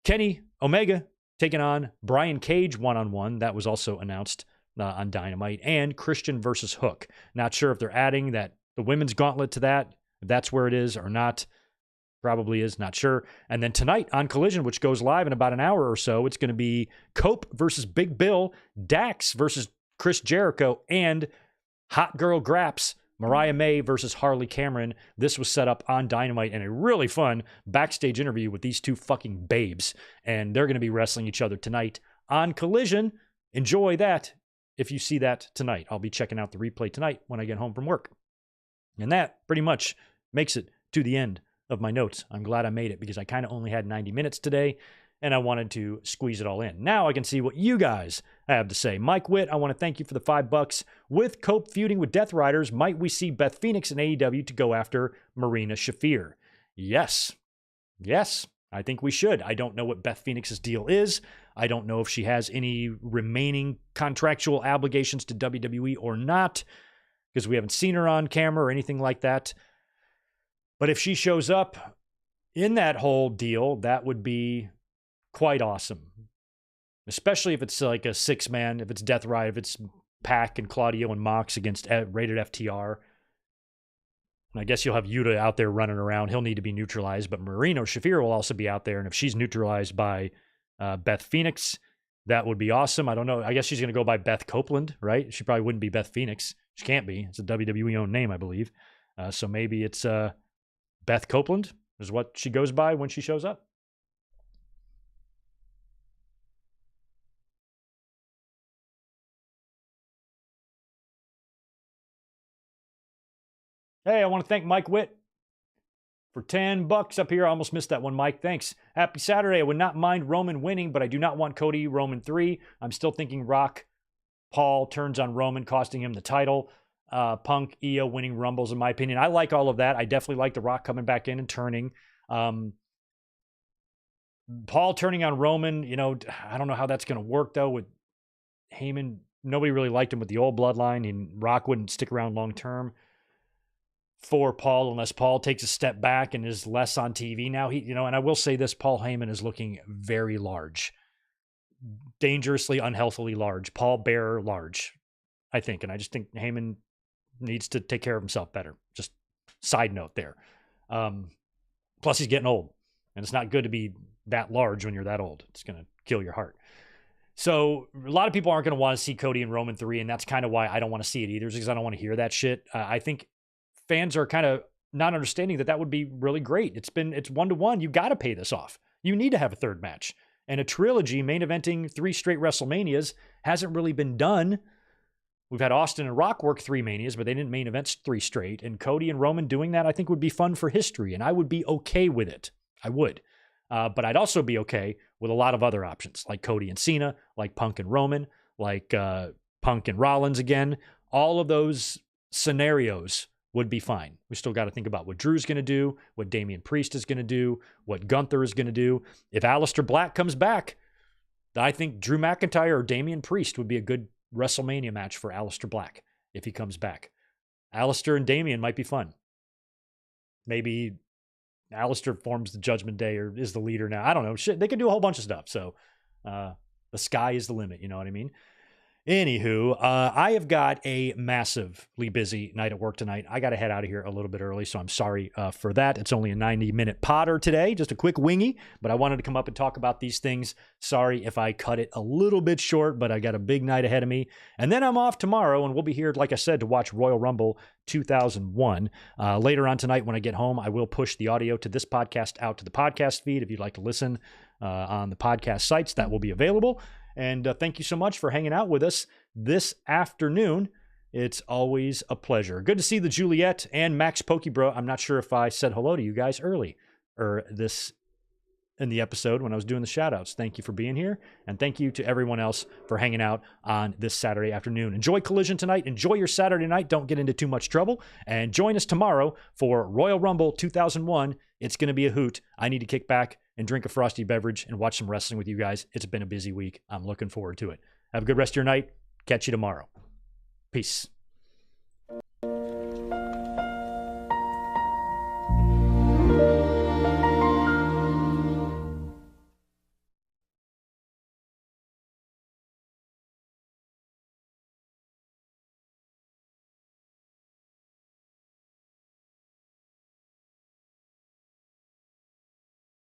Speaker 1: Kenny Omega taking on Brian Cage one-on-one. That was also announced on Dynamite. And Christian versus Hook. Not sure if they're adding the women's gauntlet to that. If that's where it is or not, probably is, not sure. And then tonight on Collision, which goes live in about an hour or so, it's going to be Cope versus Big Bill, Dax versus Chris Jericho, and Hot Girl Graps, Mariah May versus Harley Cameron. This was set up on Dynamite in a really fun backstage interview with these two fucking babes. And they're going to be wrestling each other tonight on Collision. Enjoy that if you see that tonight. I'll be checking out the replay tonight when I get home from work. And that pretty much makes it to the end of my notes. I'm glad I made it because I kind of only had 90 minutes today and I wanted to squeeze it all in. Now I can see what you guys have to say. Mike Witt, I want to thank you for the $5. With Cope feuding with Death Riders, might we see Beth Phoenix in AEW to go after Marina Shafir? Yes. Yes, I think we should. I don't know what Beth Phoenix's deal is. I don't know if she has any remaining contractual obligations to WWE or not, because we haven't seen her on camera or anything like that. But if she shows up in that whole deal, that would be quite awesome. Especially if it's like a 6-man, if it's Death Rider, if it's Pac and Claudio and Mox against Rated FTR. And I guess you'll have Yuta out there running around. He'll need to be neutralized, but Marino Shafir will also be out there. And if she's neutralized by Beth Phoenix, that would be awesome. I don't know. I guess she's going to go by Beth Copeland, right? She probably wouldn't be Beth Phoenix. She can't be. It's a WWE-owned name, I believe. So maybe it's Beth Copeland is what she goes by when she shows up. Hey, I want to thank Mike Witt for $10 up here. I almost missed that one, Mike. Thanks. Happy Saturday. I would not mind Roman winning, but I do not want Cody Roman 3. I'm still thinking Rock Paul turns on Roman, costing him the title. Punk, Io winning Rumbles, in my opinion. I like all of that. I definitely like The Rock coming back in and turning. Paul turning on Roman, I don't know how that's going to work, though, with Heyman. Nobody really liked him with the old bloodline, and Rock wouldn't stick around long term for Paul unless Paul takes a step back and is less on TV now. And I will say this, Paul Heyman is looking very large, dangerously, unhealthily large, Paul Bearer large, I think. And I just think Heyman needs to take care of himself better. Just side note there. Plus he's getting old, and it's not good to be that large when you're that old. It's going to kill your heart. So a lot of people aren't going to want to see Cody and Roman 3, and that's kind of why I don't want to see it either, because I don't want to hear that shit. I think fans are kind of not understanding that would be really great. It's 1-to-1. You got to pay this off. You need to have a third match. And a trilogy main eventing 3 straight WrestleManias hasn't really been done. We've had Austin and Rock work 3 Manias, but they didn't main event 3 straight. And Cody and Roman doing that, I think, would be fun for history. And I would be okay with it. I would. But I'd also be okay with a lot of other options, like Cody and Cena, like Punk and Roman, like Punk and Rollins again. All of those scenarios would be fine. We still got to think about what Drew's going to do, what Damian Priest is going to do, what Gunther is going to do. If Aleister Black comes back, I think Drew McIntyre or Damian Priest would be a good WrestleMania match for Aleister Black if he comes back. Aleister and Damian might be fun. Maybe Aleister forms the Judgment Day or is the leader now. I don't know. Shit, they could do a whole bunch of stuff. So the sky is the limit. You know what I mean? Anywho, I have got a massively busy night at work tonight. I got to head out of here a little bit early, so I'm sorry for that. It's only a 90-minute podder today, just a quick wingy, but I wanted to come up and talk about these things. Sorry if I cut it a little bit short, but I got a big night ahead of me. And then I'm off tomorrow, and we'll be here, like I said, to watch Royal Rumble 2001. Later on tonight when I get home, I will push the audio to this podcast out to the podcast feed. If you'd like to listen on the podcast sites, that will be available. And thank you so much for hanging out with us this afternoon. It's always a pleasure. Good to see the Juliet and Max Pokebro. I'm not sure if I said hello to you guys early or this in the episode when I was doing the shout outs. Thank you for being here. And thank you to everyone else for hanging out on this Saturday afternoon. Enjoy Collision tonight. Enjoy your Saturday night. Don't get into too much trouble. And join us tomorrow for Royal Rumble 2001. It's going to be a hoot. I need to kick back and drink a frosty beverage and watch some wrestling with you guys. It's been a busy week. I'm looking forward to it. Have a good rest of your night. Catch you tomorrow. Peace.